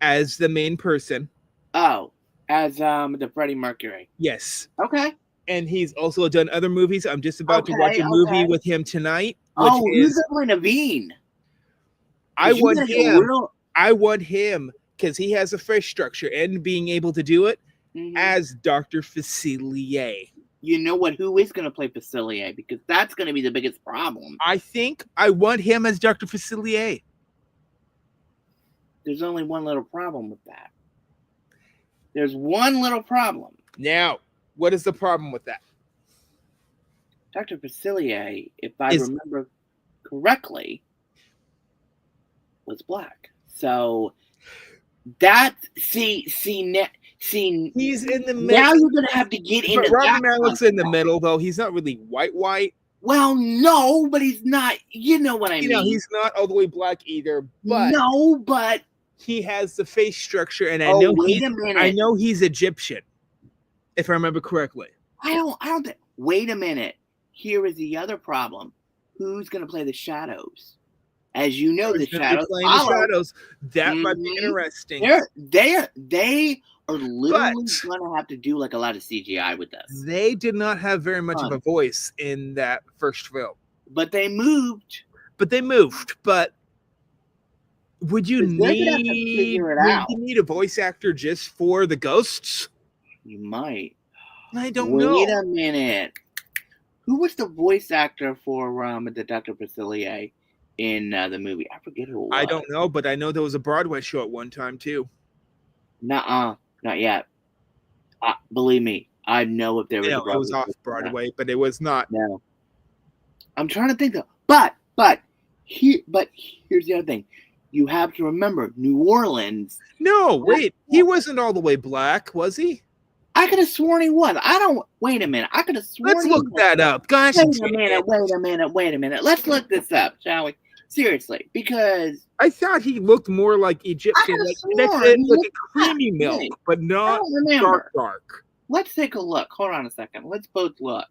As the main person. Oh, as the Freddie Mercury. Yes. Okay. And he's also done other movies. I'm just about to watch a movie with him tonight. Who's playing Naveen? I want him because he has a face structure and being able to do it as Dr. Facilier. You know what? Who is going to play Facilier? Because that's going to be the biggest problem. I think I want him as Dr. Facilier. There's only one little problem with that. There's one little problem. Now, what is the problem with that? Dr. Facilier, if I remember correctly, was black. So that he's in the middle. Now you're gonna have to get into Robert Malek's in the middle, though. He's not really white. Well, no, but he's not. You know what I mean? He's not all the way black either. But he has the face structure, and I know he's Egyptian. If I remember correctly. I don't think. Wait a minute. Here is the other problem. Who's going to play the shadows? As you know, the shadows. That might be interesting. They are literally going to have to do like a lot of CGI with this. They did not have very much of a voice in that first film. But they moved. But Would you need a voice actor just for the ghosts? You might. I don't know. Wait a minute. Who was the voice actor for the Dr. Facilier in the movie? I forget who it was. I don't know, but I know there was a Broadway show at one time too. Nuh-uh, not yet. Believe me, I know if there was a Broadway. It was off Broadway, but it was not. No. I'm trying to think though. But here's the other thing. You have to remember New Orleans. No, wait. He wasn't all the way black, was he? I could have sworn he was. Wait a minute. I could have sworn. Let's look that up. Gosh, wait a minute. Let's look this up, shall we? Seriously, because I thought he looked more like Egyptian, like a creamy milk, but not dark. Let's take a look. Hold on a second. Let's both look.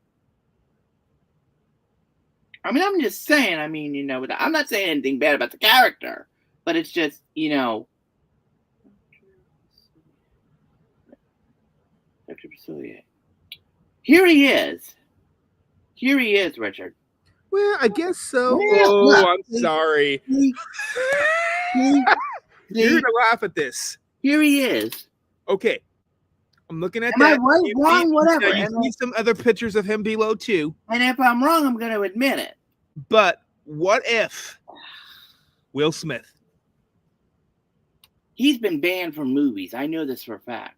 I mean, I'm just saying. I mean, I'm not saying anything bad about the character, but it's just, Dr. Facilier. Here he is. Richard. Well, I guess so. Oh, I'm sorry. You're going to laugh at this. Here he is. Okay. I'm looking at that. Am I right, wrong, whatever? You see some other pictures of him below, too. And if I'm wrong, I'm going to admit it. But what if Will Smith? He's been banned from movies. I know this for a fact.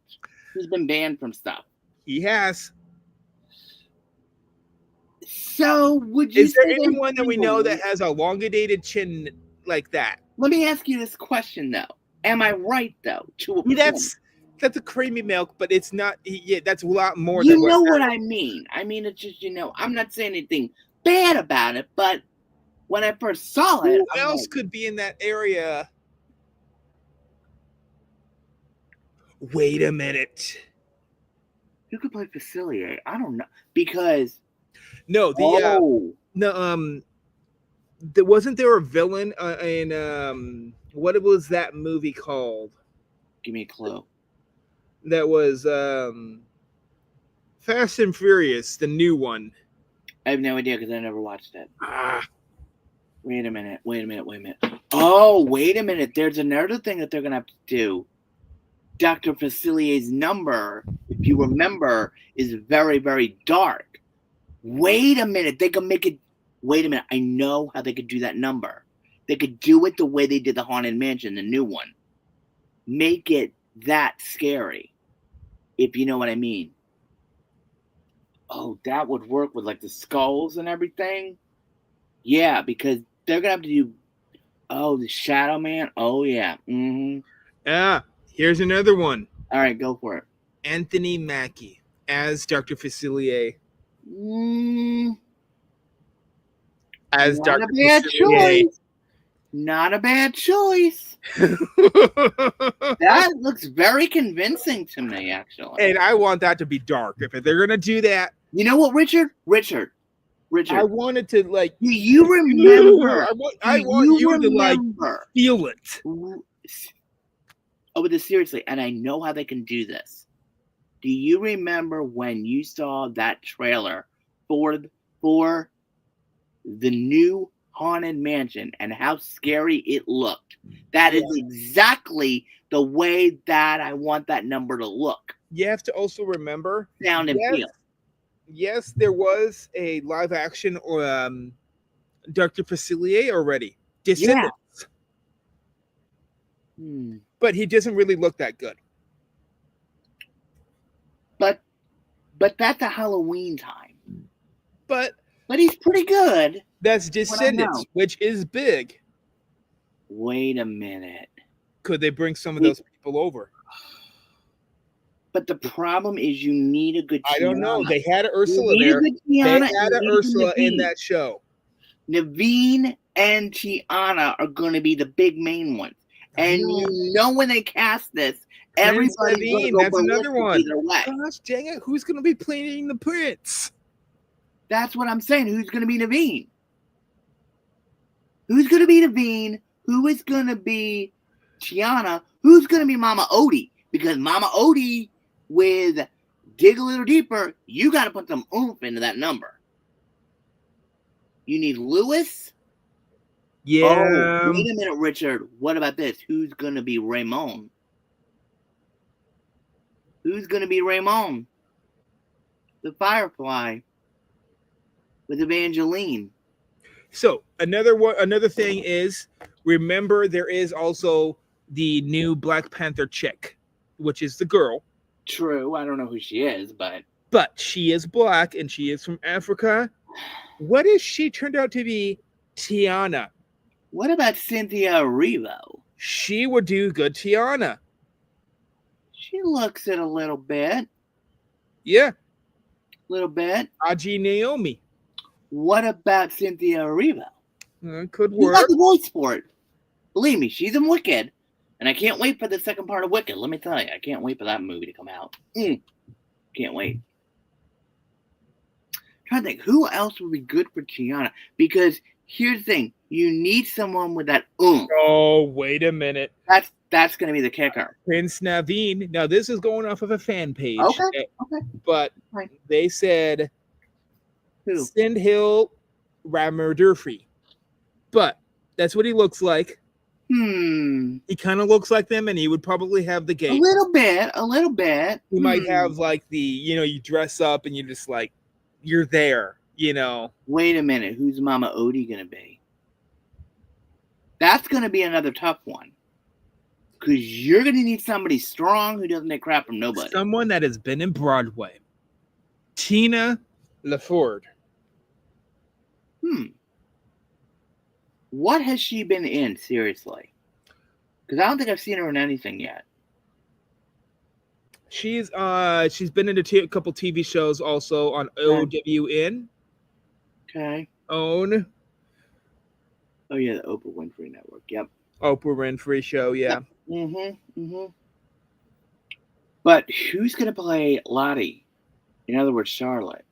He's been banned from stuff. He has. So, would you? Is there anyone that we know that has a elongated chin like that? Let me ask you this question, though. Am I right, though? That's a creamy milk, but it's not. Yeah, that's a lot more. You know what I mean? I mean, it's just I'm not saying anything bad about it, but when I first saw it, who else could be in that area? Wait a minute. Who could play Facilier? I don't know because. No, wasn't there a villain in what was that movie called? Give me a clue. That was Fast and Furious, the new one. I have no idea because I never watched it. Wait a minute. Oh, wait a minute. There's another thing that they're gonna have to do. Dr. Facilier's number, if you remember, is very, very dark. Wait a minute. They can make it. Wait a minute. I know how they could do that number. They could do it the way they did the Haunted Mansion, the new one. Make it that scary, if you know what I mean. Oh, that would work with like the skulls and everything. Yeah, because they're gonna have to do. Oh, the Shadow Man. Oh yeah. Mm-hmm. Yeah. Here's another one. All right, go for it. Anthony Mackie as Dr. Facilier. As Not Dr. a bad choice. Not a bad choice. That looks very convincing to me, actually. And I want that to be dark. If they're gonna do that, you know what, Richard? I wanted to like. Do you remember? I want you to like feel it. Oh, but seriously, and I know how they can do this. Do you remember when you saw that trailer for the new Haunted Mansion and how scary it looked? That is exactly the way that I want that number to look. You have to also remember sound and feel. Yes, there was a live action or Dr. Facilier already. Descendants. Yeah. But he doesn't really look that good. But that's a Halloween time. But he's pretty good. That's Descendants, which is big. Wait a minute. Could they bring some of those people over? But the problem is you need a good Tiana. I don't know. They had Ursula there. They had Ursula in that show. Naveen and Tiana are going to be the big main ones. And you know when they cast this, everybody's going to go another one. Either way. Gosh dang it. Who's going to be playing the prince? That's what I'm saying. Who's going to be Naveen? Who's going to be Naveen? Who is going to be Tiana? Who's going to be Mama Odie? Because Mama Odie, with Dig a Little Deeper, you got to put some oomph into that number. You need Lewis. Yeah. Oh, wait a minute, Richard. What about this? Who's going to be Raymond? Who's going to be Raymond? The Firefly with Evangeline. So another thing is, remember, there is also the new Black Panther chick, which is the girl. True. I don't know who she is, but she is black and she is from Africa. What if she turned out to be Tiana? What about Cynthia Erivo? She would do good Tiana. She looks it a little bit. Yeah. A little bit. Aji Naomi. What about Cynthia Erivo? Could work. She's got the voice for it. Believe me, she's in Wicked. And I can't wait for the second part of Wicked. Let me tell you, I can't wait for that movie to come out. Can't wait. I'm trying to think, who else would be good for Tiana? Because here's the thing, you need someone with that oomph. Oh, wait a minute. That's going to be the kicker. Prince Naveen. Now, this is going off of a fan page. Okay. But they said who? Sindhil Ramurdurfi. But that's what he looks like. He kind of looks like them, and he would probably have the gait. A little bit. He might have like the, you dress up and you're just like, you're there, Wait a minute, who's Mama Odie gonna be? That's gonna be another tough one. Because you're gonna need somebody strong who doesn't take crap from nobody. Someone that has been in Broadway. Tina LaFord. What has she been in, seriously? Because I don't think I've seen her in anything yet. She's been in a couple TV shows also on OWN. Okay. OWN. Oh yeah, the Oprah Winfrey Network. Yep. Oprah Winfrey Show. Yeah. Yep. But who's gonna play Lottie? In other words, Charlotte.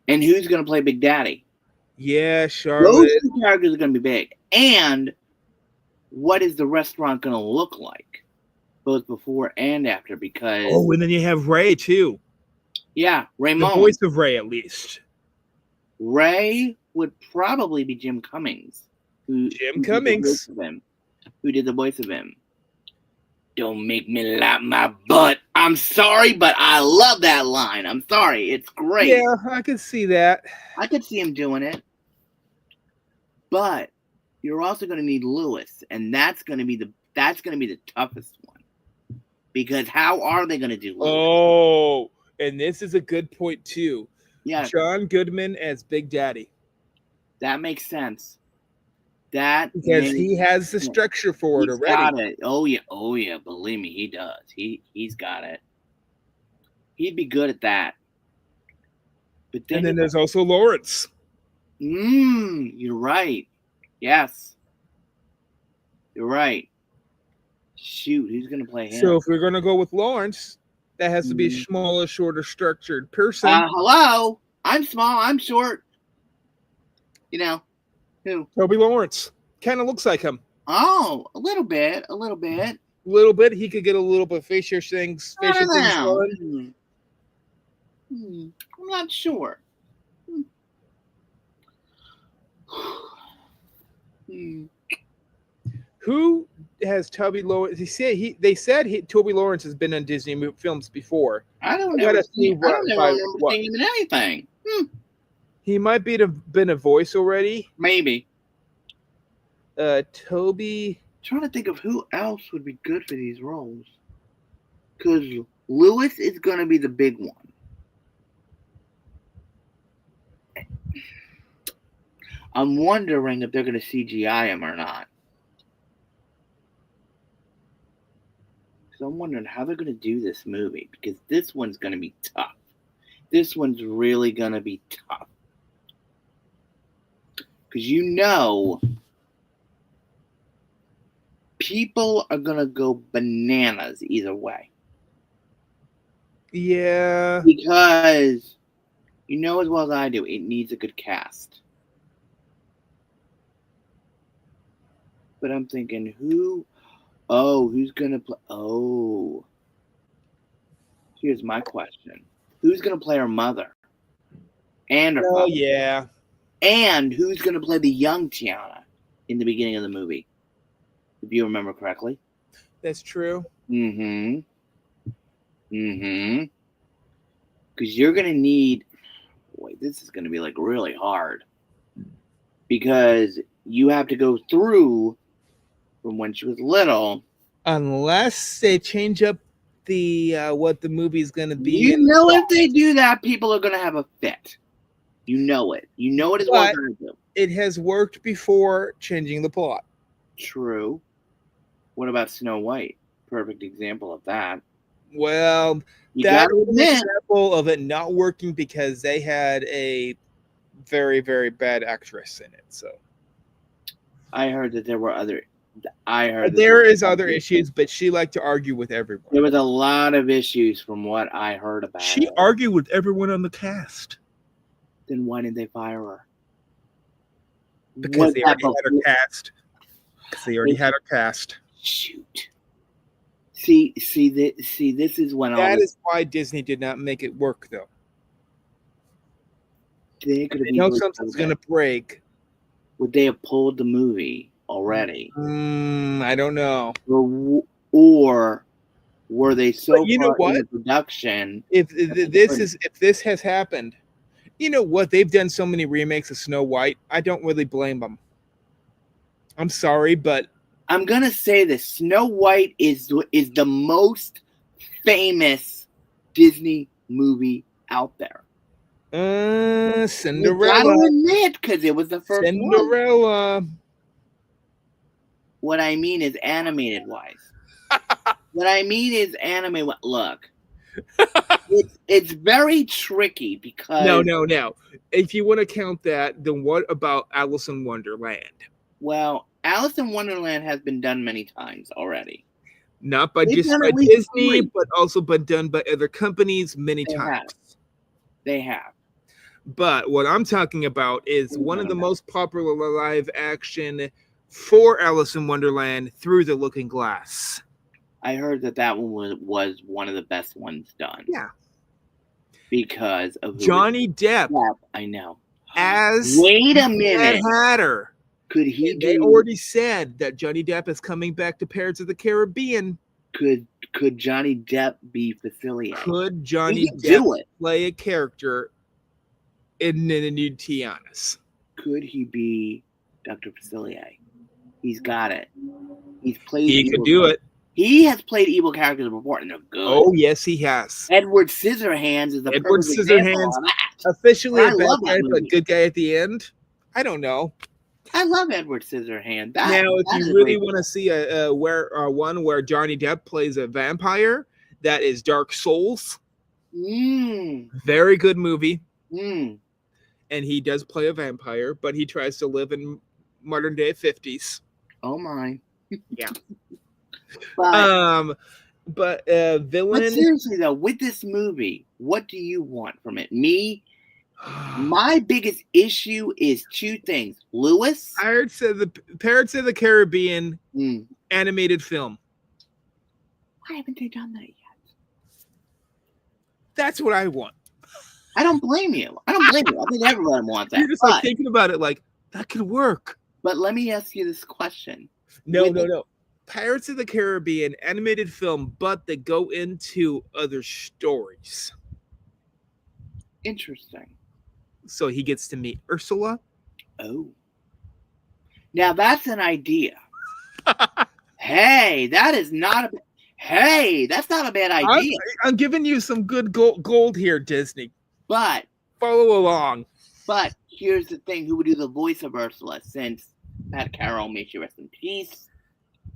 And who's gonna play Big Daddy? Yeah, Charlotte. Those two characters are gonna be big. And what is the restaurant gonna look like, both before and after? Because and then you have Ray too. Yeah, Raymond. The voice of Ray, at least. Ray would probably be Jim Cummings. Who did the voice of him? Don't make me lap my butt. I'm sorry, but I love that line. I'm sorry, it's great. Yeah, I could see that. I could see him doing it. But you're also going to need Lewis, and that's going to be the toughest one. Because how are they going to do Lewis? Oh, and this is a good point too. Yeah, John Goodman as Big Daddy. That makes sense. Because he has the structure for it already. Got it. Oh yeah. Believe me, he does. He's got it. He'd be good at that. But then there's also Lawrence. You're right. Yes. You're right. Shoot, who's gonna play him? So if we're gonna go with Lawrence, that has to be a smaller, shorter, structured person. Hello. I'm small. I'm short. Who? Toby Lawrence. Kind of looks like him. Oh, a little bit. A little bit. He could get a little bit facial things. I'm not sure. Who has Toby Lawrence? They said Toby Lawrence has been in Disney films before. I don't remember seeing him in anything. He might been a voice already. Maybe. Toby. I'm trying to think of who else would be good for these roles. Because Lewis is going to be the big one. I'm wondering if they're going to CGI him or not. So I'm wondering how they're going to do this movie. Because this one's going to be tough. This one's really going to be tough. Because people are going to go bananas either way. Yeah. Because as well as I do, it needs a good cast. But I'm thinking, who's going to play? Oh. Here's my question. Who's going to play her mother? And her father? Yeah. And who's going to play the young Tiana? in the beginning of the movie, if you remember correctly. That's true. Because you're gonna need. Wait, this is gonna be like really hard because you have to go through from when she was little. Unless they change up the what the movie's gonna be. You know, if they do that, people are gonna have a fit. You know it. You know it is what they're gonna do. It has worked before changing the plot. True. What about Snow White? Perfect example of that. Well, that was an example of it not working because they had a very, very bad actress in it. So I heard that there were other. There is other issues, but she liked to argue with everyone. There was a lot of issues from what I heard about. She argued with everyone on the cast. Then why didn't they fire her? Because they already had her cast. Because they already had her cast. Shoot. See, this is when that is why Disney did not make it work, though. They could have. Know something's going to break. Would they have pulled the movie already? I don't know. Or were they so you know far in production? If this has happened, you know what? They've done so many remakes of Snow White. I don't really blame them. I'm sorry, but I'm gonna say this: Snow White is the most famous Disney movie out there. Cinderella. I gotta admit, because it was the first Cinderella. One. What I mean is animated wise. What I mean is animated. Look, it's very tricky because no. If you want to count that, then what about Alice in Wonderland? Well, Alice in Wonderland has been done many times already. Not by just by Disney, but also been done by other companies many times. They have. But what I'm talking about is one of the most popular live action for Alice in Wonderland, Through the Looking Glass. I heard that one was one of the best ones done. Yeah. Because of Johnny Depp. I know. Wait a minute. Hatter. Could he They already said that Johnny Depp is coming back to Pirates of the Caribbean. Could Johnny Depp be Facilier? Could Johnny Depp play a character in the new Tiana's? Could he be Dr. Facilier? He's got it. He could do it. He has played evil characters before, and they're good. Oh, yes, he has. Edward Scissorhands is the Edward Scissorhands, officially a bad guy, but good guy at the end. I don't know. I love Edward Scissorhands. Now, if you really want to see one where Johnny Depp plays a vampire, that is Dark Souls. Very good movie. And he does play a vampire, but he tries to live in modern day 50s. Oh my. Yeah. Villain. But seriously though, with this movie, what do you want from it? Me? My biggest issue is two things. Lewis? Pirates of the Caribbean animated film. Why haven't they done that yet? That's what I want. I don't blame you. I think everyone wants that. You're just like thinking about it like, that could work. But let me ask you this question. No. Pirates of the Caribbean animated film, but they go into other stories. Interesting. So he gets to meet Ursula. Oh. Now that's an idea. Hey, that's not a bad idea. I'm giving you some good gold here, Disney. But follow along. But here's the thing: who would do the voice of Ursula? Since Pat Carroll, may she rest in peace,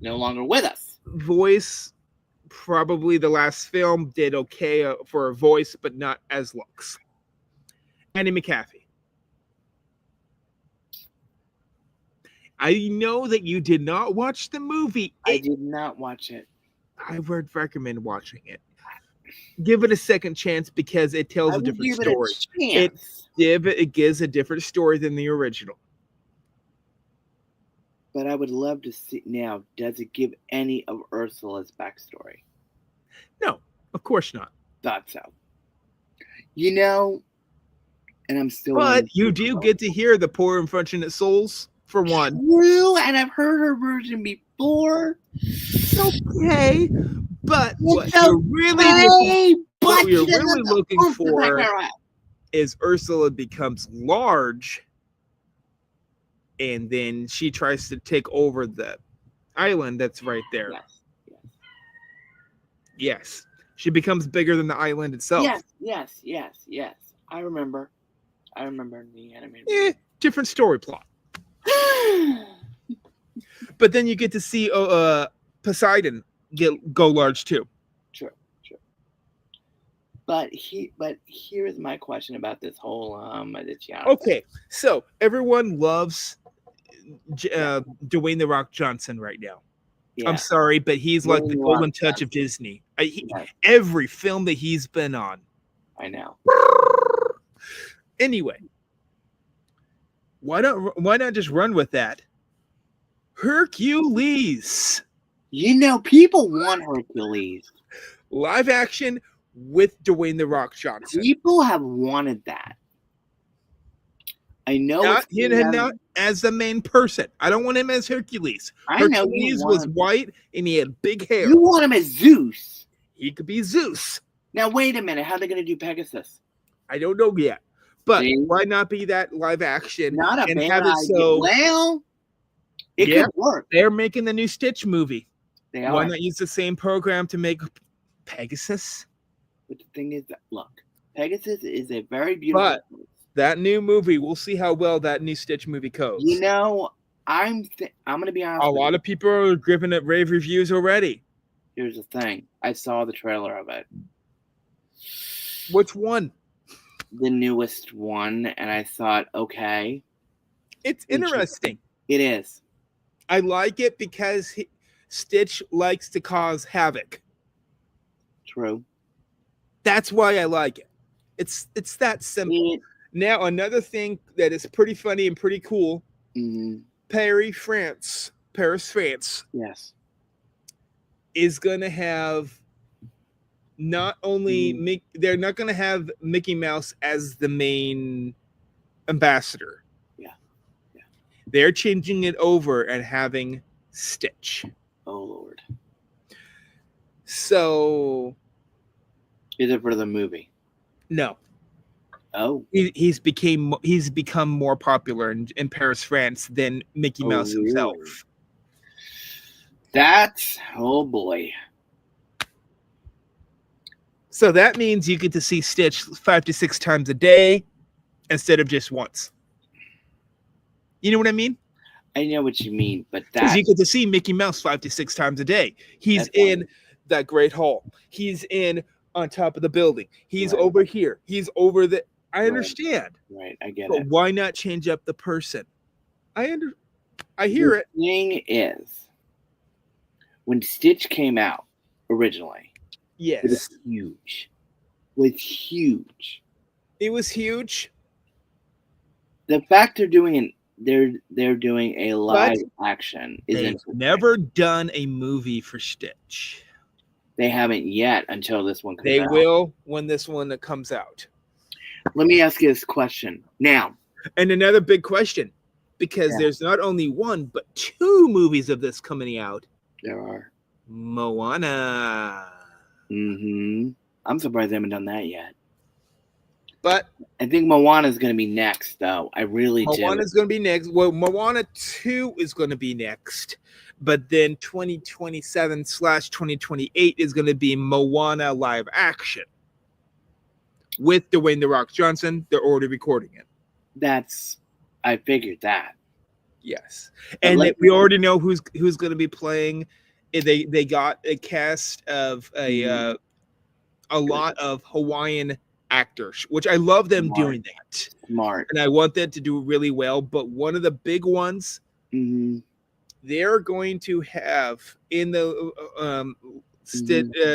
no longer with us. Voice, probably the last film did okay for a voice, but not as looks. Annie McCaffrey. I know that you did not watch the movie. I did not watch it. I would recommend watching it. Give it a second chance because it tells a different story. It gives a different story than the original. But I would love to see now. Does it give any of Ursula's backstory? No, of course not. Thought so. And I'm still. But you do get to hear the poor unfortunate souls for one. True, and I've heard her version before. Okay, but what you're really looking for is Ursula becomes large, and then she tries to take over the island that's right there. Yes. She becomes bigger than the island itself. Yes. I remember the animated. Different story plot. But then you get to see Poseidon go large too. True. But here's my question about this whole Okay, so everyone loves Dwayne "The Rock" Johnson right now. Yeah. I'm sorry, but he's like the golden touch of Disney. Every film that he's been on. I know. Anyway, why not just run with that? Hercules. People want Hercules. Live action with Dwayne "The Rock" Johnson. People have wanted that. I know. Not as the main person. I don't want him as Hercules. Hercules was white and he had big hair. You want him as Zeus. He could be Zeus. Now, wait a minute. How are they going to do Pegasus? I don't know yet. But why not be that live action? Not a bad idea. Well, it could work. They're making the new Stitch movie. They are. Why not use the same program to make Pegasus? But the thing is that, look, Pegasus is a very beautiful movie. That new movie, we'll see how well that new Stitch movie goes. I'm going to be honest. A lot of people are giving it rave reviews already. Here's the thing. I saw the trailer of it. Which one? The newest one, and I thought, okay. It's interesting. It is. I like it because Stitch likes to cause havoc. True. That's why I like it. It's that simple. Now, another thing that is pretty funny and pretty cool, Paris, France, yes, is going to have not only they're not going to have Mickey Mouse as the main ambassador. Yeah. They're changing it over and having Stitch. Oh, Lord. So, is it for the movie? No. Oh, he's become more popular in Paris, France than Mickey Mouse himself. Oh boy. So that means you get to see Stitch 5 to 6 times a day instead of just once. You know what I mean? I know what you mean, but because you get to see Mickey Mouse 5 to 6 times a day. He's in that Great Hall. He's in on top of the building. He's over here. He's over the. I understand. Right, I get it. But why not change up the person? I hear it. The thing is, when Stitch came out originally, yes, it was huge. It was huge. The fact they're doing a live action is they've never done a movie for Stitch. They haven't yet until this one comes out. They will when this one comes out. Let me ask you this question now. And another big question, because there's not only one, but 2 movies of this coming out. There are. Moana. I'm surprised they haven't done that yet. But I think Moana is going to be next, though. I really do. Moana is going to be next. Well, Moana 2 is going to be next. But then 2027/2028 is going to be Moana live action. With Dwayne "The Rock" Johnson. They're already recording it. I figured that. Yes. And we already know who's going to be playing. They got a cast of a lot of Hawaiian actors, which I love them doing that. Smart. And I want them to do really well. But one of the big ones, they're going to have in the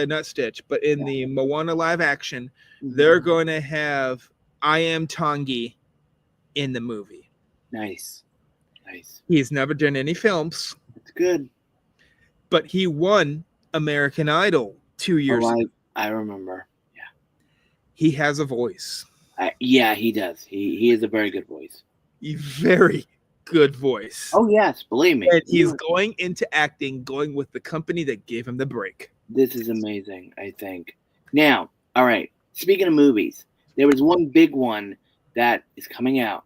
not Stitch, but in the Moana live action, they're going to have I Am Tongi in the movie. Nice. He's never done any films. That's good. But he won American Idol 2 years ago. I remember. Yeah. He has a voice. Yeah, he does. He has a very good voice. Very, good voice. Oh, yes, believe me. And he's going into acting, going with the company that gave him the break. This is amazing, I think. Now, all right, speaking of movies, there was one big one that is coming out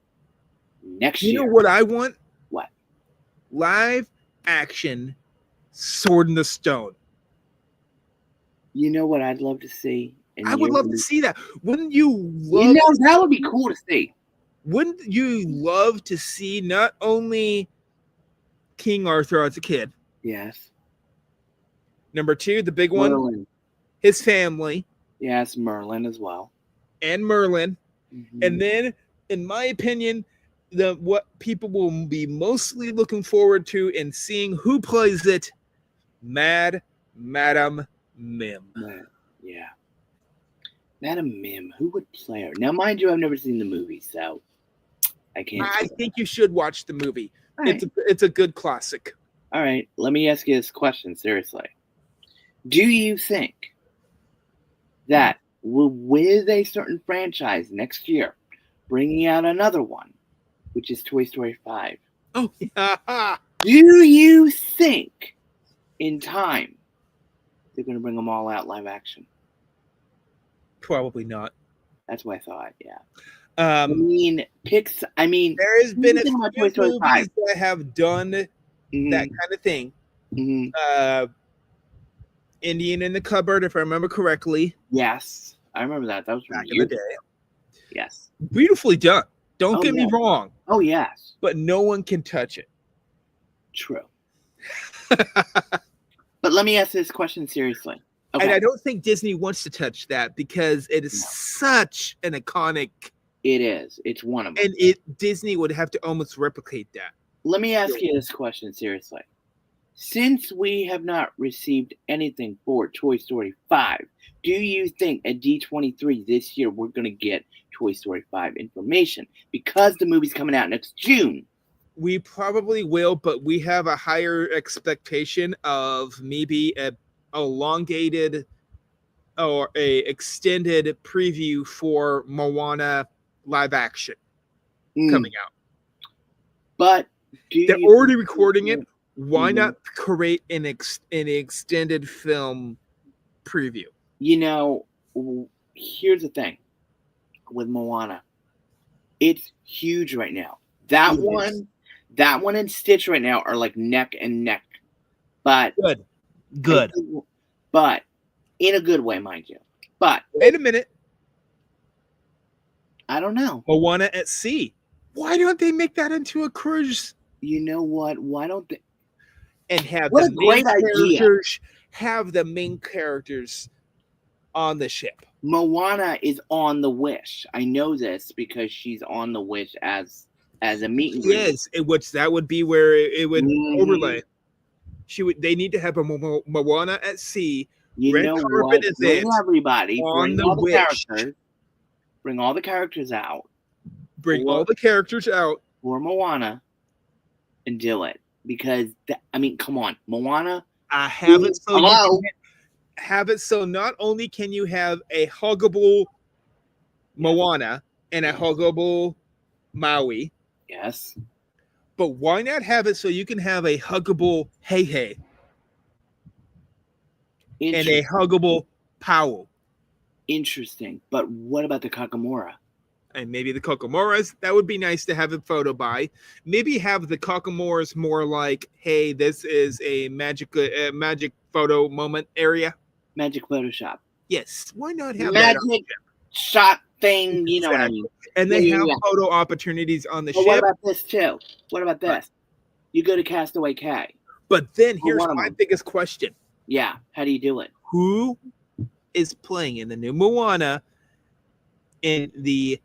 next year. You know what I want? What? Live action Sword in the Stone. You know what I'd love to see? I would love to see that. Wouldn't you love that would be cool to see. Wouldn't you love to see not only King Arthur as a kid? Yes. Number 2, the big Merlin. one, his family. Yes, Merlin as well. And Merlin. Mm-hmm. And then, in my opinion, what people will be mostly looking forward to and seeing who plays it, Madam Mim. Yeah. Madam Mim, who would play her? Now, mind you, I've never seen the movie, so I can't. I think you should watch the movie. Right. It's a good classic. All right, let me ask you this question seriously. Do you think that with a certain franchise next year bringing out another one, which is Toy Story 5, oh yeah, do you think in time they're going to bring them all out live action? Probably not. That's what I thought. Yeah. There has been a few movies that have done that kind of thing. Mm-hmm. Indian in the Cupboard, if I remember correctly. Yes, I remember that. That was back in the day. Yes. Beautifully done. Don't get me wrong. Oh, yes. But no one can touch it. True. But let me ask this question seriously. Okay. And I don't think Disney wants to touch that because it is such an iconic. It is. It's one of them. And Disney would have to almost replicate that. Let me ask you this question seriously. Since we have not received anything for Toy Story 5, do you think at D23 this year we're going to get Toy Story 5 information? Because the movie's coming out next June. We probably will, but we have a higher expectation of maybe a elongated or a extended preview for Moana live action coming out. But they're already recording it. Why not create an extended film preview? You know, here's the thing with Moana. It's huge right now. That one and Stitch right now are like neck and neck. But good. But in a good way, mind you. But wait a minute. I don't know. Moana at sea. Why don't they make that into a cruise? You know what? Why don't they? And have the main characters have the main characters on the ship. Moana is on the Wish. I know this because she's on the Wish as a meet and greet. Yes, which that would be where it would overlay. They need to have a Moana at sea. Red carpet is bring everybody. Bring all the characters. Bring all the characters out. Bring all the characters out for Moana, and do it. Because come on, Moana. Have it so not only can you have a huggable Moana and a huggable Maui. Yes. But why not have it so you can have a huggable Hey and a huggable Powell? Interesting. But what about the Kakamora? And maybe the Kokomoras, that would be nice to have a photo by. Maybe have the Kokomoras more like, hey, this is a magic photo moment area. Magic Photoshop. Yes. Why not have magic shot thing? You know what I mean? And they have photo opportunities on the ship. What about this too? What about this? You go to Castaway Cay. But then here's my biggest question. Yeah. How do you do it? Who is playing in the new Moana in the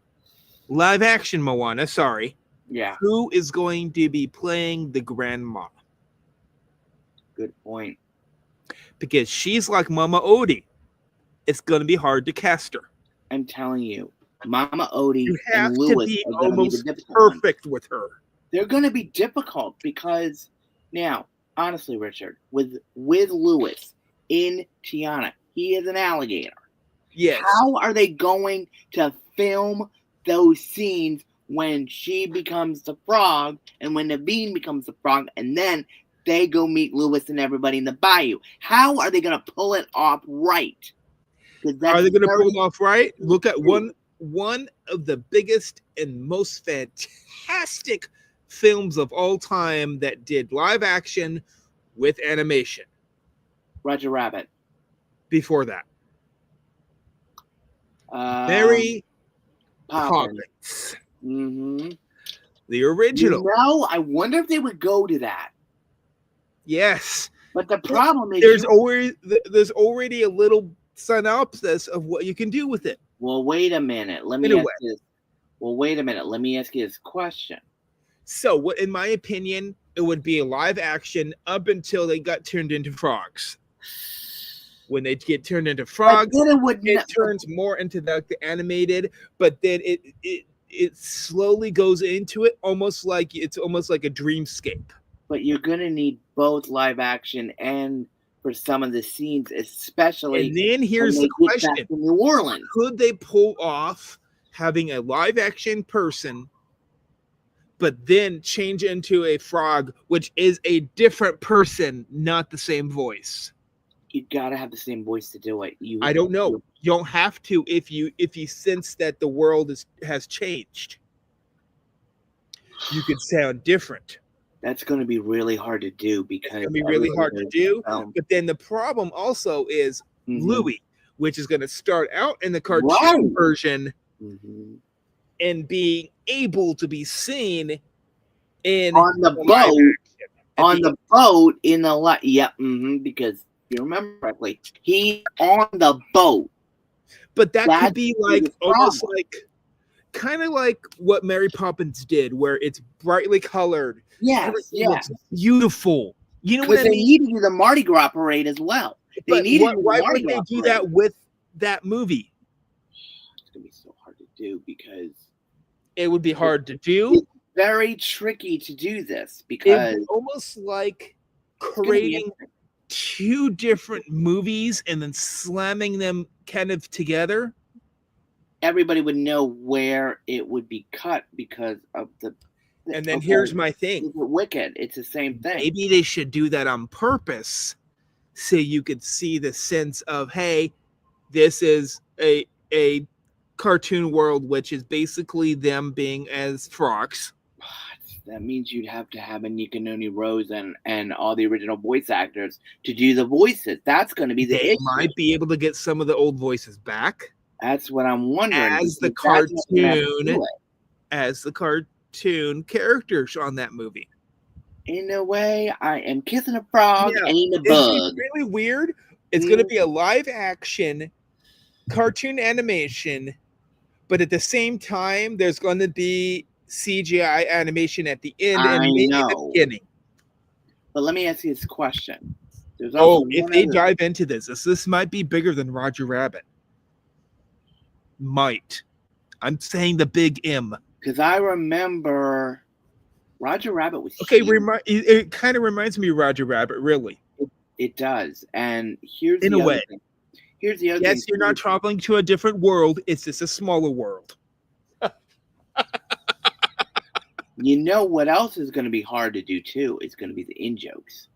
live action Moana, sorry. Yeah. Who is going to be playing the grandma? Good point. Because she's like Mama Odie. It's going to be hard to cast her. I'm telling you, Mama Odie and Louis are going to be perfect with her. They're going to be difficult because now, honestly, Richard, with Louis in Tiana, he is an alligator. Yes. How are they going to film those scenes when she becomes the frog and when Naveen becomes the frog, and then they go meet Lewis and everybody in the bayou. How are they going to pull it off right? Are they going to pull it off right? Look at one of the biggest and most fantastic films of all time that did live action with animation. Roger Rabbit. Before that. Mary Poppins. Mm-hmm. The original. I wonder if they would go to that. Yes. But the problem is there's already a little synopsis of what you can do with it. Well, wait a minute. Let me ask you this question. So, what, in my opinion, it would be a live action up until they got turned into frogs. When they get turned into frogs, it turns more into the animated, but then it slowly goes into it, almost like a dreamscape. But you're gonna need both live action and for some of the scenes, especially. And then here's the question: in New Orleans, could they pull off having a live action person, but then change into a frog, which is a different person, not the same voice? You gotta have the same voice to do it. I don't know. You don't have to if you sense that the world has changed. You could sound different. That's going to be really hard to do because it's going to be really hard to do. But then the problem also is Louis, which is going to start out in the cartoon version and being able to be seen on the boat in the light. Yeah, because if you remember correctly, he's on the boat. But that could be like almost like kind of like what Mary Poppins did, where it's brightly colored. Yes, looks beautiful. You know what I mean? Because they need to do the Mardi Gras parade as well. Why would they do that with that movie? It's gonna be so hard to do because it would be hard to do. It's very tricky to do this because it's almost like creating two different movies and then slamming them kind of together. Everybody would know where it would be cut because of the. And then here's my thing. Wicked. It's the same thing. Maybe they should do that on purpose so you could see the sense of, hey, this is a cartoon world, which is basically them being as frogs. That means you'd have to have Anika Noni Rose and all the original voice actors to do the voices. That's going to be the issue. They might be able to get some of the old voices back. That's what I'm wondering. As the cartoon characters on that movie. In a way, I am kissing a frog and eating a bug. It's really weird. It's going to be a live action cartoon animation, but at the same time, there's going to be CGI animation at the end and maybe the beginning. But let me ask you this question. If they dive into this might be bigger than Roger Rabbit. Might. I'm saying the big M. Because I remember Roger Rabbit was huge. It kind of reminds me of Roger Rabbit, really. It does. And here's the other thing. Here's the other thing. Yes, you're not traveling to a different world. It's just a smaller world. You know what else is going to be hard to do, too? It's going to be the in-jokes.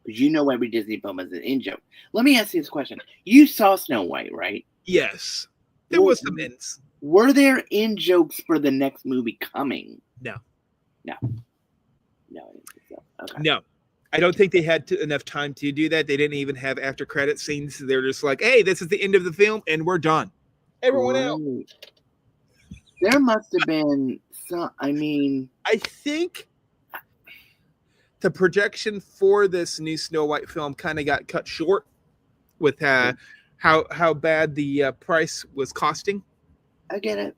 Because you know every Disney film has an in-joke. Let me ask you this question. You saw Snow White, right? Yes. There was some ins. Were there in-jokes for the next movie coming? No. I didn't think so. Okay. No. I don't think they had enough time to do that. They didn't even have after credit scenes. They're just like, hey, this is the end of the film, and we're done. Everyone else. There must have been some, I think the projection for this new Snow White film kind of got cut short with how bad the price was costing. I get it.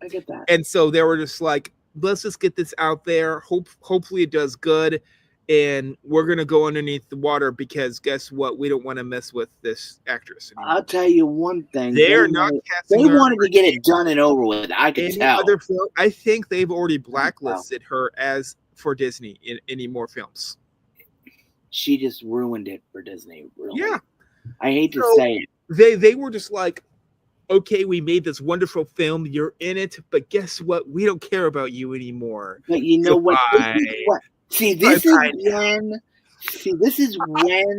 I get that. And so they were just like, let's just get this out there. Hopefully it does good. And we're going to go underneath the water because guess what? We don't want to mess with this actress anymore. I'll tell you one thing. They wanted to get it done and over with. I can tell. I think they've already blacklisted her for Disney in any more films. She just ruined it for Disney. Really. Yeah. I hate to say it. They were just like, okay, we made this wonderful film. You're in it, but guess what? We don't care about you anymore. But you know what? See, this is when.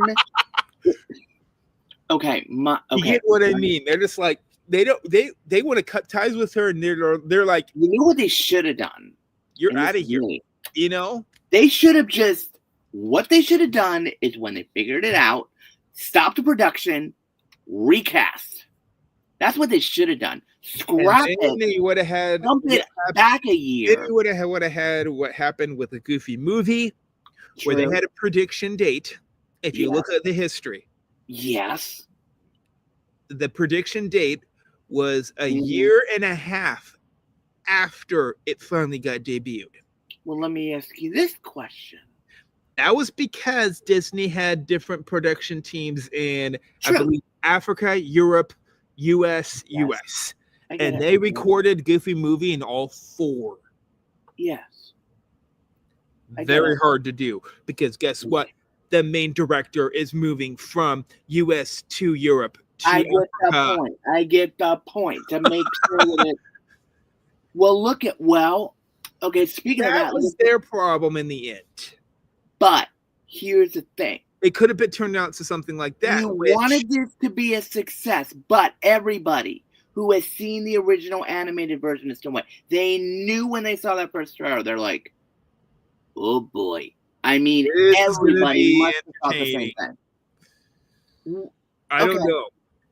Okay, You get what I mean? They're just like they want to cut ties with her, and they're like, you know what they should have done? You're out of here. You know, they should have just. What they should have done is when they figured it out, stop the production, recast. That's what they should have done. Scrap it. They would have had back a year. They would have had what happened with the Goofy movie, where they had a prediction date. If you look at the history, yes, the prediction date was a year and a half after it finally got debuted. Well, let me ask you this question. That was because Disney had different production teams in, I believe, Africa, Europe, US. And they recorded Goofy movie in all 4. Yes. Very hard to do, because guess what? The main director is moving from US to Europe. I get the point to make sure that it. Well, okay, speaking of that. That was their problem in the end. But here's the thing. It could have been turned out to something like that. You wanted this to be a success, but everybody who has seen the original animated version of Snow White, they knew when they saw that first trailer, they're like, oh boy. I mean, everybody must have thought the same thing. I don't know.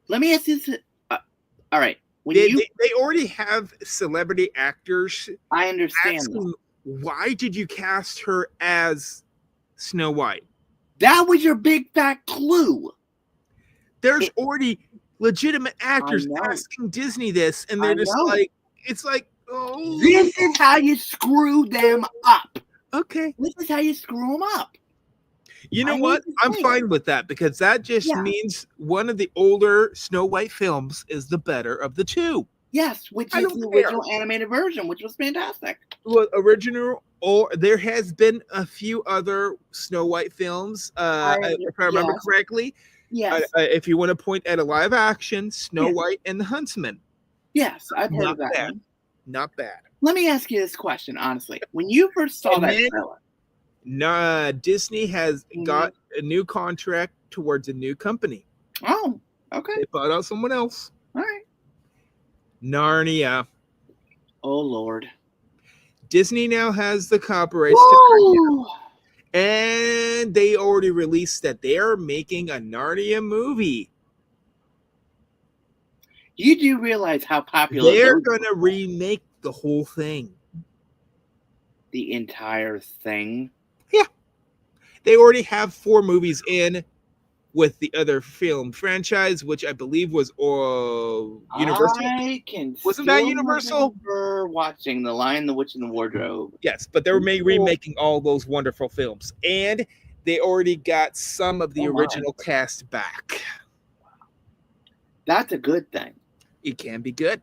Let me ask you this. All right. They already have celebrity actors. I understand. Why did you cast her as Snow White? That was your big fat clue. There's already legitimate actors asking Disney this, and they're just like, it's like, oh. This is how you screw them up. Okay. This is how you screw them up. You know what? I'm fine with that, because that just means one of the older Snow White films is the better of the 2. Yes, which is the original animated version, which was fantastic. Well, there has been a few other Snow White films, if I remember correctly. Yes. If you want to point at a live action, Snow White and the Huntsman. Yes, I've heard of that. Bad. Not bad. Let me ask you this question, honestly. When you first saw that trailer, Disney has got a new contract towards a new company. Oh, okay. They bought out someone else. All right. Narnia. Oh, Lord. Disney now has the copyrights to Narnia. And they already released that they are making a Narnia movie. You do realize how popular they're going to remake the whole thing. The entire thing? Yeah. They already have 4 movies in with the other film franchise, which I believe was Universal. Wasn't that Universal? Watching The Lion, the Witch, and the Wardrobe. Yes, but they were remaking all those wonderful films. And they already got some of the original cast back. That's a good thing. It can be good.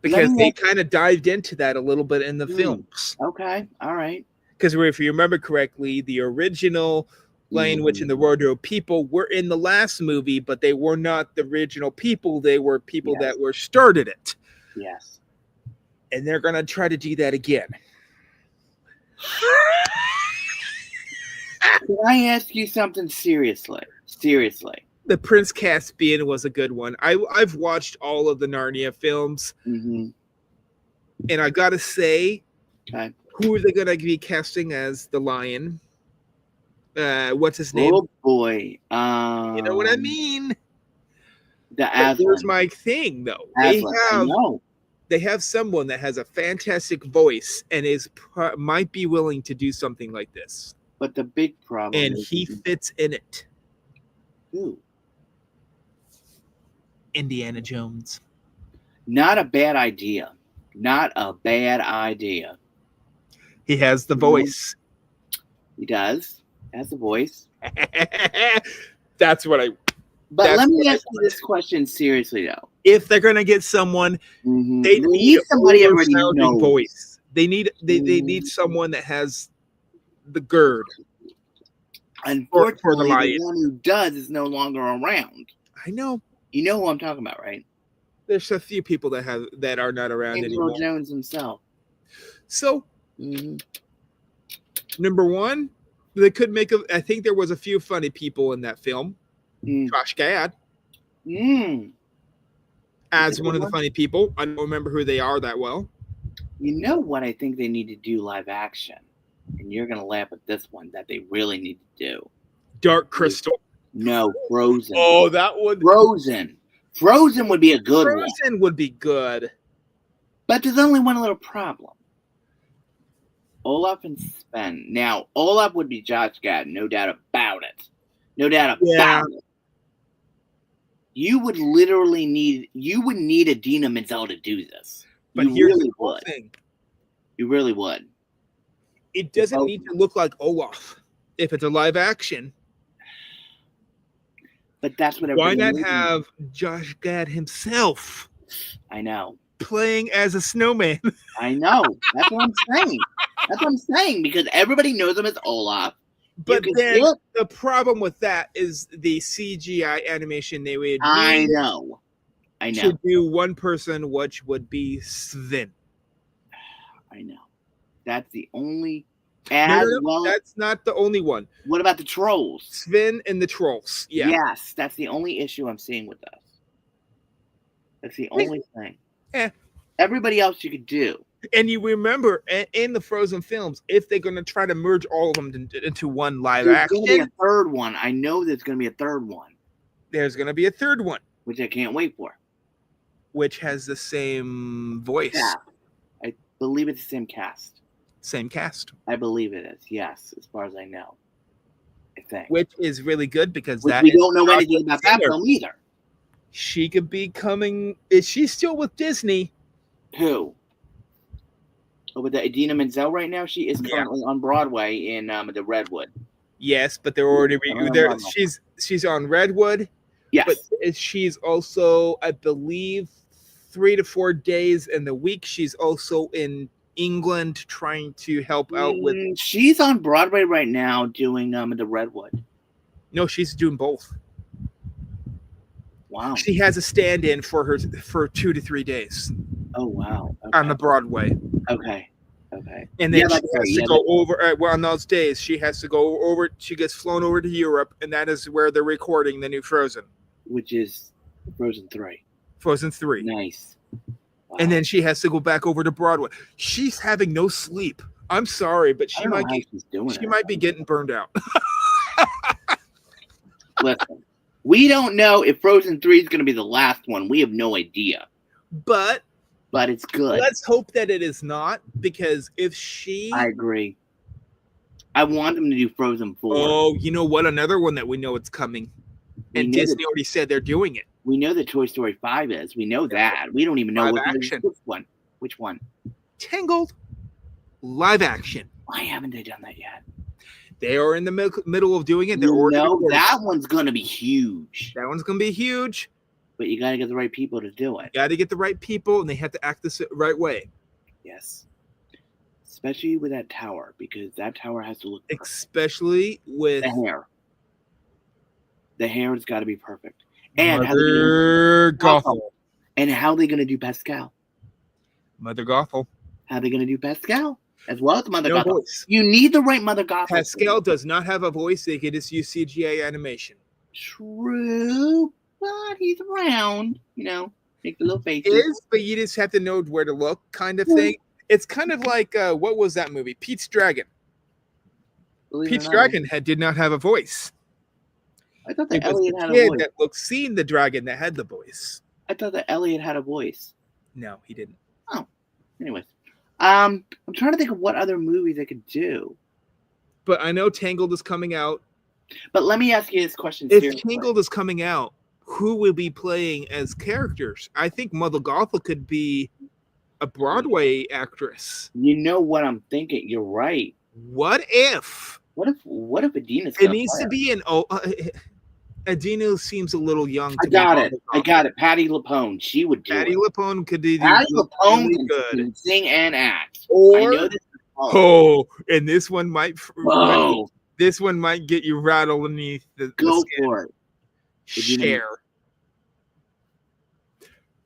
Because they kind of dived into that a little bit in the films. Okay, all right. Because if you remember correctly, the original Lion, Witch, and the Wardrobe people were in the last movie, but they were not the original people. They were people that were started it. Yes. And they're going to try to do that again. Can I ask you something seriously? Seriously. The Prince Caspian was a good one. I've watched all of the Narnia films. And I got to say, who are they going to be casting as the lion? What's his name? Oh boy. You know what I mean? There's my thing, though. They have someone that has a fantastic voice and might be willing to do something like this. But the big problem and he fits in it. Who? Indiana Jones. Not a bad idea. Not a bad idea. He has the voice. He does. Has the voice. That's what I. But let me ask you this question seriously, though. If they're gonna get someone, they need somebody already knows. Voice. They need someone that has the gird. Unfortunately, for the one who does is no longer around. I know. You know who I'm talking about, right? There's a few people that are not around anymore. Earl Jones himself. So, number one, they could make I think there was a few funny people in that film. Josh Gad. As one of the funny people. I don't remember who they are that well. You know what I think they need to do live action? And you're going to laugh at this one that they really need to do. Dark Crystal. No, Frozen. Oh, that would... Frozen. Frozen would be a good one. Frozen would be good. But there's only one little problem. Olaf and Sven. Now, Olaf would be Josh Gad, no doubt about it. No doubt about it. You would literally need Idina Menzel to do this. But here's the thing. You really would. It doesn't need to look like Olaf if it's a live action. But that's what why not have Josh Gad himself? I know. Playing as a snowman. I know. That's what I'm saying. That's what I'm saying, because everybody knows him as Olaf. But then the problem with that is the CGI animation they would I know. To do one person, which would be Sven. I know. That's the only that's not the only one. What about the trolls? Sven and the trolls. Yeah. Yes, that's the only issue I'm seeing with this. That's the only thing. Everybody else you could do. And you remember in the Frozen films, if they're going to try to merge all of them into one live action. There's going to be a third one. I know there's going to be a third one. There's going to be a third one. Which I can't wait for. Which has the same voice. Yeah. I believe it's the same cast. Same cast. I believe it is, yes, as far as I know. I think. Which is really good because we don't know anything about that film either. She could be coming. Is she still with Disney? Who? Oh, with the Idina Menzel right now? She is currently on Broadway in the Redwood. Yes, but they're already there. She's on Redwood. Yes. But she's also, I believe, 3 to 4 days in the week. She's also in England trying to help out with. She's on Broadway right now doing the Redwood. No, she's doing both. Wow. She has a stand-in for her for 2 to 3 days. Oh wow. Okay. On the Broadway. Okay. And then she has to go over on those days. She has to go over. She gets flown over to Europe, and that is where they're recording the new Frozen, which is Frozen 3. Frozen 3. Nice. Wow. And then she has to go back over to Broadway. She's having no sleep. I'm sorry, but she might be getting burned out. Listen, we don't know if Frozen 3 is going to be the last one. We have no idea. But it's good. Let's hope that it is not, because if she... I agree. I want them to do Frozen 4. Oh, you know what? Another one that we know it's coming. And Disney already said they're doing it. We know that Toy Story 5 is. We know that. We don't even know which one. Which one? Tangled. Live action. Why haven't they done that yet? They are in the middle of doing it. That one's going to be huge. That one's going to be huge. But you got to get the right people to do it. You got to get the right people, and they have to act the right way. Yes. Especially with that tower, because that tower has to look perfect. Especially with the hair. The hair has got to be perfect. And Mother Gothel. And how are they going to do Pascal? Mother Gothel. How are they going to do Pascal? As well as Mother Gothel. Voice. You need the right Mother Gothel. Pascal does not have a voice. They can just use CGI animation. True. But he's around, make the little faces. But you just have to know where to look, kind of thing. It's kind of like, what was that movie? Pete's Dragon. Pete's Dragon did not have a voice. I thought that Elliot had a voice. That seen the dragon that had the voice. I thought that Elliot had a voice. No, he didn't. Oh, anyways. I'm trying to think of what other movies I could do. But I know Tangled is coming out. But let me ask you this question. If Tangled is coming out, who will be playing as characters? I think Mother Gothel could be a Broadway actress. You know what I'm thinking? You're right. What if Idina's it needs to be an Idina seems a little young. I got it. Patti LuPone. She would do it. Patti LuPone could do Patti LuPone can sing and act. Or, I know this and this one might. This one might get you rattled beneath the Go skin. for it. Cher.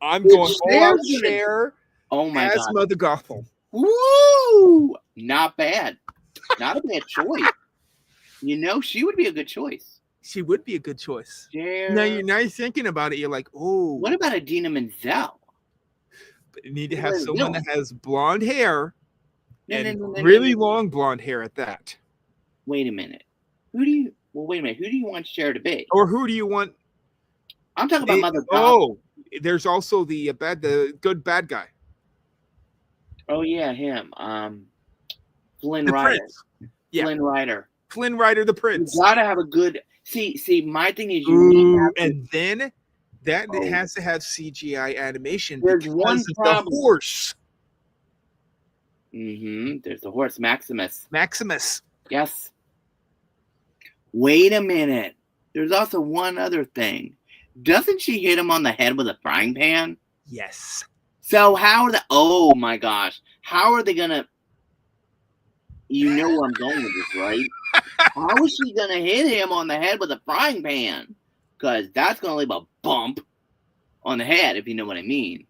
I'm going all out Cher. Oh my God, Mother Gothel. Woo! Not bad. Not a bad choice. You know, she would be a good choice. She would be a good choice. Cher. Now you're thinking about it. You're like, oh. What about Idina Menzel? But you need to have someone that has blonde hair really long blonde hair at that. Wait a minute. Wait a minute. Who do you want Cher to be? Or who do you want? I'm talking about Mother Gothel. Oh, there's also the good bad guy. Oh yeah, him. Flynn Rider. Prince. Yeah. Flynn Rider. Flynn Rider, the Prince. You gotta have a good. See. My thing is, you need. And then that has to have CGI animation. There's one problem. The horse. There's the horse, Maximus. Yes. Wait a minute. There's also one other thing. Doesn't she hit him on the head with a frying pan? Yes. So oh my gosh. How are they gonna, you know where I'm going with this, right? How is she gonna hit him on the head with a frying pan? Because that's gonna leave a bump on the head, if you know what I mean.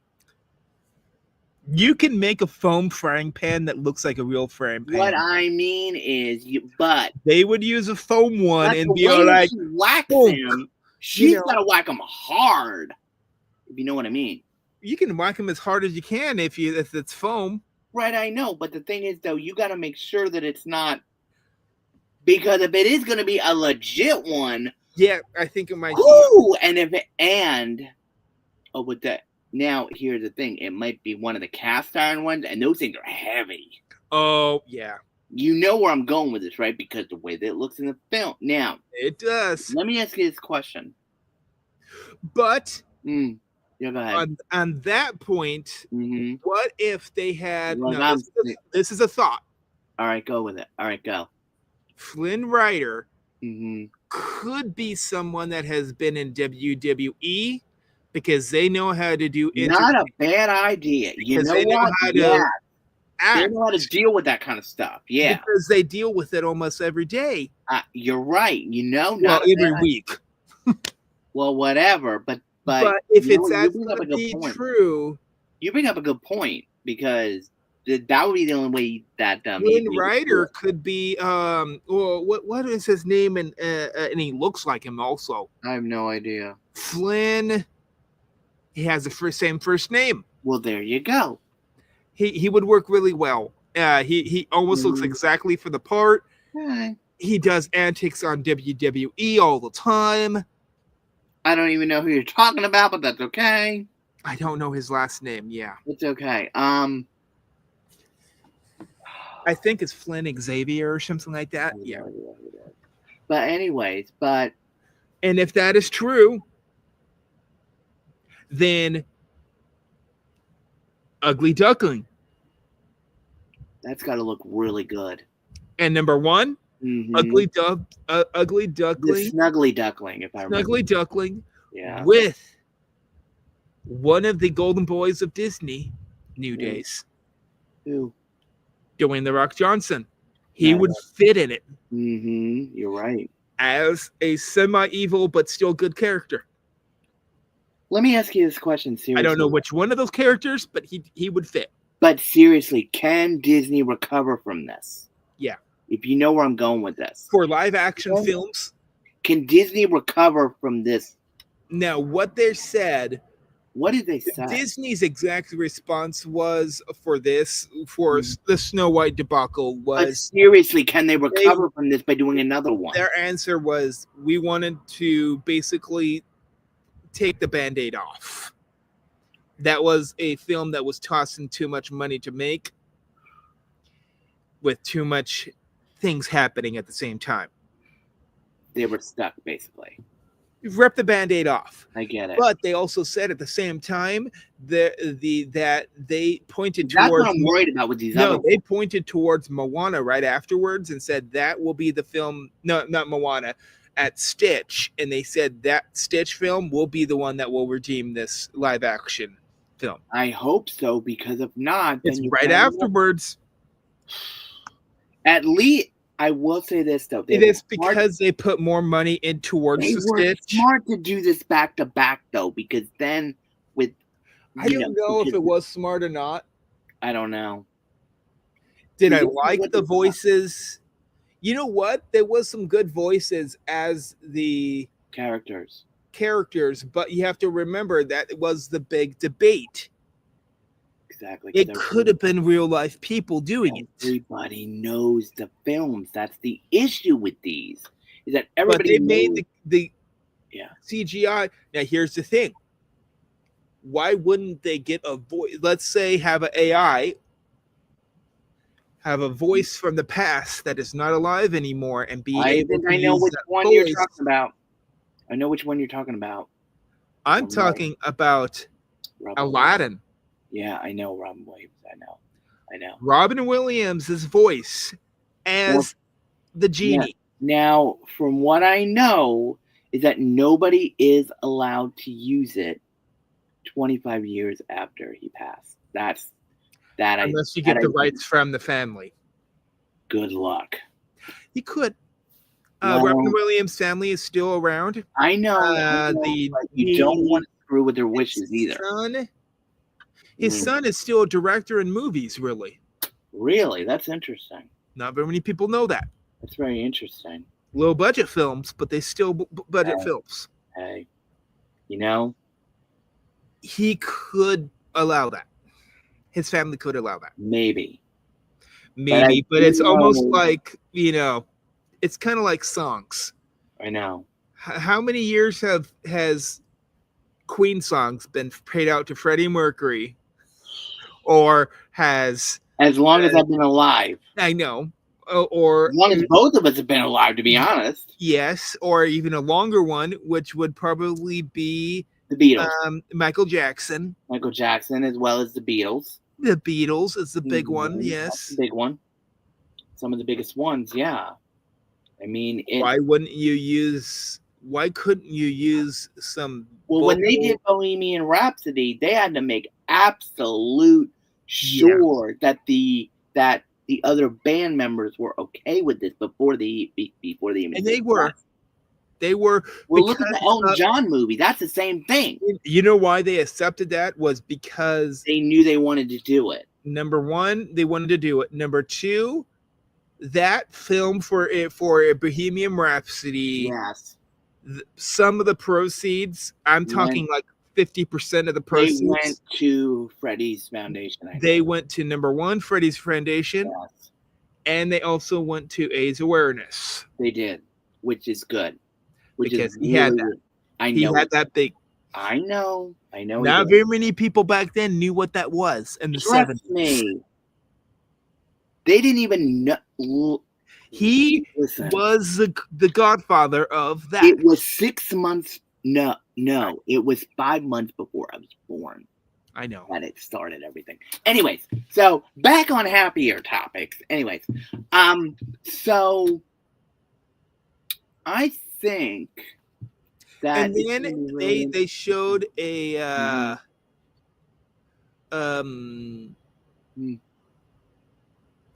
You can make a foam frying pan that looks like a real frying pan. What I mean is, but they would use a foam one and be like, whack him. She's got to whack him hard, if you know what I mean. You can whack him as hard as you can if it's foam. Right, I know. But the thing is, though, you got to make sure that it's not, because if it is going to be a legit one. Yeah, I think it might be. With that. Now, here's the thing. It might be one of the cast iron ones, and those things are heavy. Oh, yeah. You know where I'm going with this, right? Because the way that it looks in the film. Now. It does. Let me ask you this question. But. Yeah, go ahead. On that point, what if they had... this is a thought. All right, go with it. All right, go. Flynn Rider could be someone that has been in WWE, because they know how to do not a bad idea. You know what? They know how to deal with that kind of stuff. Yeah. Because they deal with it almost every day. You're right. Not every week. Well, whatever. But if it's actually true. You bring up a good point, because that would be the only way that Flynn Rider could be what is his name, and he looks like him also. I have no idea. Flynn. He has the same first name. Well, there you go. He would work really well. He almost looks exactly for the part. Right. He does antics on WWE all the time. I don't even know who you're talking about, but that's okay. I don't know his last name. Yeah, it's okay. I think it's Flynn Xavier or something like that. Yeah. But anyways, and if that is true, then Ugly Duckling. That's got to look really good. And number one, Ugly Duckling. The Snuggly Duckling, if I remember. Snuggly Duckling. Yeah. With one of the golden boys of Disney, New Days. Who? Dwayne "The Rock" Johnson. He would fit in it. You're right. As a semi-evil but still good character. Let me ask you this question seriously. I don't know which one of those characters, but he would fit. But seriously, can Disney recover from this? Yeah. If you know where I'm going with this. For live action films? Can Disney recover from this? Now, what they said... What did they say? Disney's exact response was for this, for the Snow White debacle was... But seriously, can they recover from this by doing another one? Their answer was, we wanted to basically... take the Band-Aid off. That was a film that was tossing too much money to make, with too much things happening at the same time. They were stuck, basically. You've ripped the Band-Aid off. I get it. But they also said at the same time that they pointed towards... That's what I'm worried about with these other ones. They pointed towards Moana right afterwards and said that will be the film... No, not Moana. At Stitch, and they said that Stitch film will be the one that will redeem this live action film. I hope so, because if not, it's right afterwards. At least I will say this though. It is because they put more money in towards the Stitch. Smart to do this back to back though, because then with I don't know if it was smart or not. I don't know. Did I like the voices? You know what? There was some good voices as the characters, but you have to remember that it was the big debate. Exactly. It could have been real life people doing it. Everybody knows the films. That's the issue with these. Is that everybody made the CGI. Now here's the thing. Why wouldn't they get a voice? Let's say have an AI have a voice from the past that is not alive anymore and be able to know which one you're talking about. I know which one you're talking about. I'm talking about Aladdin. Yeah, I know Robin Williams. I know. Robin Williams' voice as the genie. Yeah. Now, from what I know, is that nobody is allowed to use it 25 years after he passed. Unless you get the rights from the family. Good luck. He could. Robin Williams' family is still around. I know. You don't want to screw with their wishes either. His son is still a director in movies, really. Really? That's interesting. Not very many people know that. That's very interesting. Low budget films, but they still budget films. Hey, he could allow that. His family could allow that. Maybe, but it's almost like, it's kind of like songs. I know. How many years has Queen songs been paid out to Freddie Mercury? Or has... As long as I've been alive. I know. Or as long as both of us have been alive, to be honest. Yes, or even a longer one, which would probably be the Beatles. Michael Jackson. Michael Jackson, as well as the Beatles. The Beatles is the big one, yes. That's the big one. Some of the biggest ones, yeah. I mean, why couldn't you use some... Well, when they did Bohemian Rhapsody, they had to make absolute sure that the other band members were okay with this before they even... And they were. Well, look at the Elton John movie. That's the same thing. You know why they accepted that? Was because they knew they wanted to do it. Number one, they wanted to do it. Number two, that film for a Bohemian Rhapsody. Yes. Some of the proceeds, I'm talking like 50% of the proceeds. They went to Freddie's Foundation. They went to, number one, Freddie's Foundation. Yes. And they also went to AIDS awareness. They did, which is good. Because he had that. I know. He had that big. I know. Not very many people back then knew what that was in the 70s. Me. They didn't even know. He was the godfather of that. It was 6 months. No. It was 5 months before I was born. I know. That it started everything. Anyways, so back on happier topics. Anyways, so I think that, and then they showed a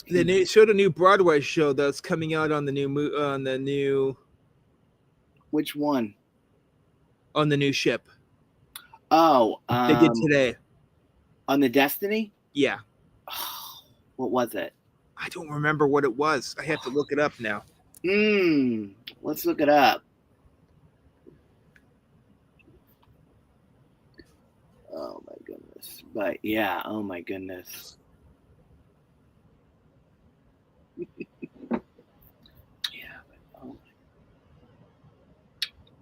Then they showed a new Broadway show that's coming out on the new Which one? On the new ship. Oh, they did today. On the Destiny? Yeah. What was it? I don't remember what it was. I have to look it up now. Let's look it up. Oh my goodness. But yeah, oh my goodness.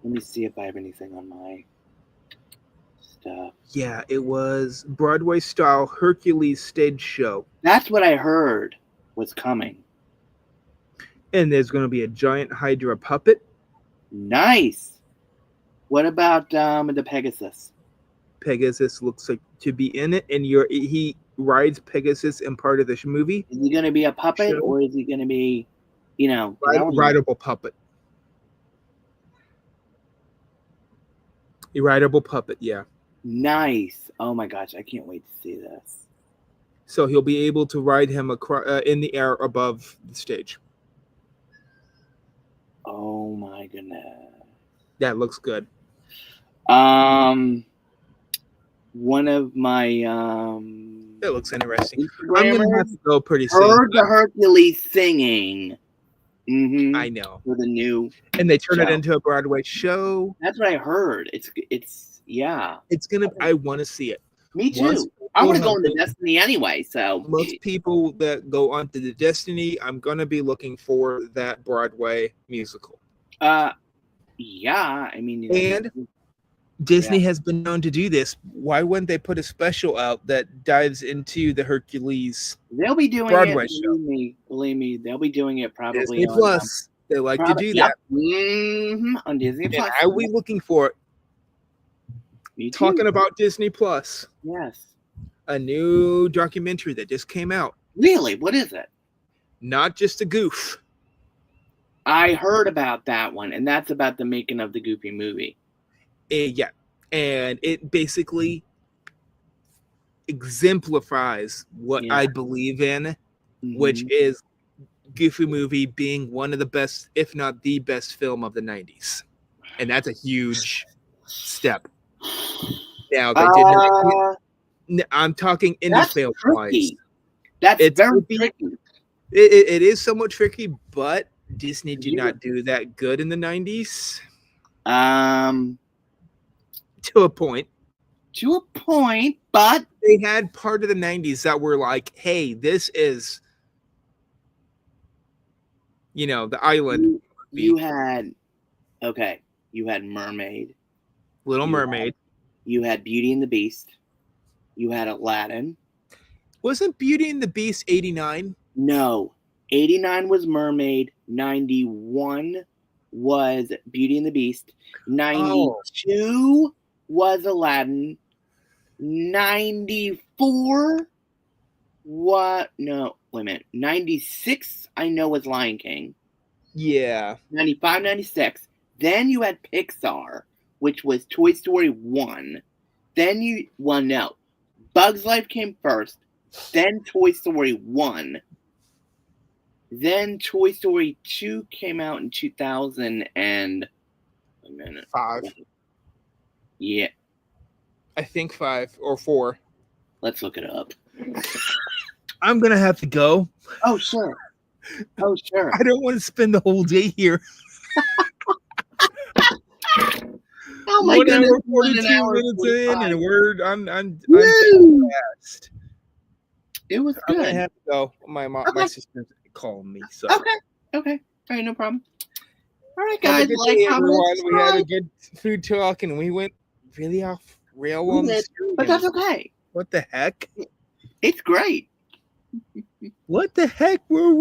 Let me see if I have anything on my stuff. Yeah, it was Broadway style Hercules stage show. That's what I heard was coming. And there's going to be a giant Hydra puppet. Nice. What about the Pegasus? Pegasus looks like to be in it, and he rides Pegasus in part of this movie. Is he going to be a puppet, or is he going to be, rideable puppet? A rideable puppet, yeah. Nice. Oh my gosh, I can't wait to see this. So he'll be able to ride him in the air above the stage. Oh my goodness. That looks good. one of my that looks interesting. I'm gonna have to go pretty soon. Heard the Hercules singing. Mm-hmm, I know. For the new, and they turn it into a Broadway show. That's what I heard. It's yeah. It's gonna. I want to see it. Me too. I want to go into Destiny anyway. So most people that go onto the Destiny, I'm gonna be looking for that Broadway musical. Yeah. I mean, and Disney has been known to do this. Why wouldn't they put a special out that dives into the Hercules? They'll be doing Broadway it. Show. Believe me, they'll be doing it probably Disney Plus. They like to do that. On Disney Plus. And I will be looking for it. Talking about Disney Plus. Yes. A new documentary that just came out. Really? What is it? Not Just a Goof. I heard about that one, and that's about the making of the Goofy movie. Yeah. And it basically exemplifies what I believe in, which is Goofy movie being one of the best, if not the best film of the 90s. And that's a huge step. Now, they did not. I'm talking indie film wise. That's very tricky. It is somewhat tricky, but Disney did not do that good in the 90s. To a point. But they had part of the 90s that were like, hey, this is, the island. You had Mermaid. Little Mermaid. You had Beauty and the Beast. You had Aladdin. Wasn't Beauty and the Beast 89? No. 89 was Mermaid. 91 was Beauty and the Beast. 92 was Aladdin. 94 what? No, wait a minute. 96 I know was Lion King. Yeah. 95, 96. Then you had Pixar, which was Toy Story 1. Then Bug's Life came first. Then Toy Story 1. Then Toy Story 2 came out in 5. Yeah. I think 5 or 4. Let's look it up. I'm going to have to go. Oh, sure. I don't want to spend the whole day here. Oh my goodness. 42 minutes in, and I'm fast. It was good. I have to go. My sister's calling me. So Okay. All right, no problem. All right, guys. We had a good food talk, and we went really off rail on this. But that's okay. What the heck? It's great. What the heck were we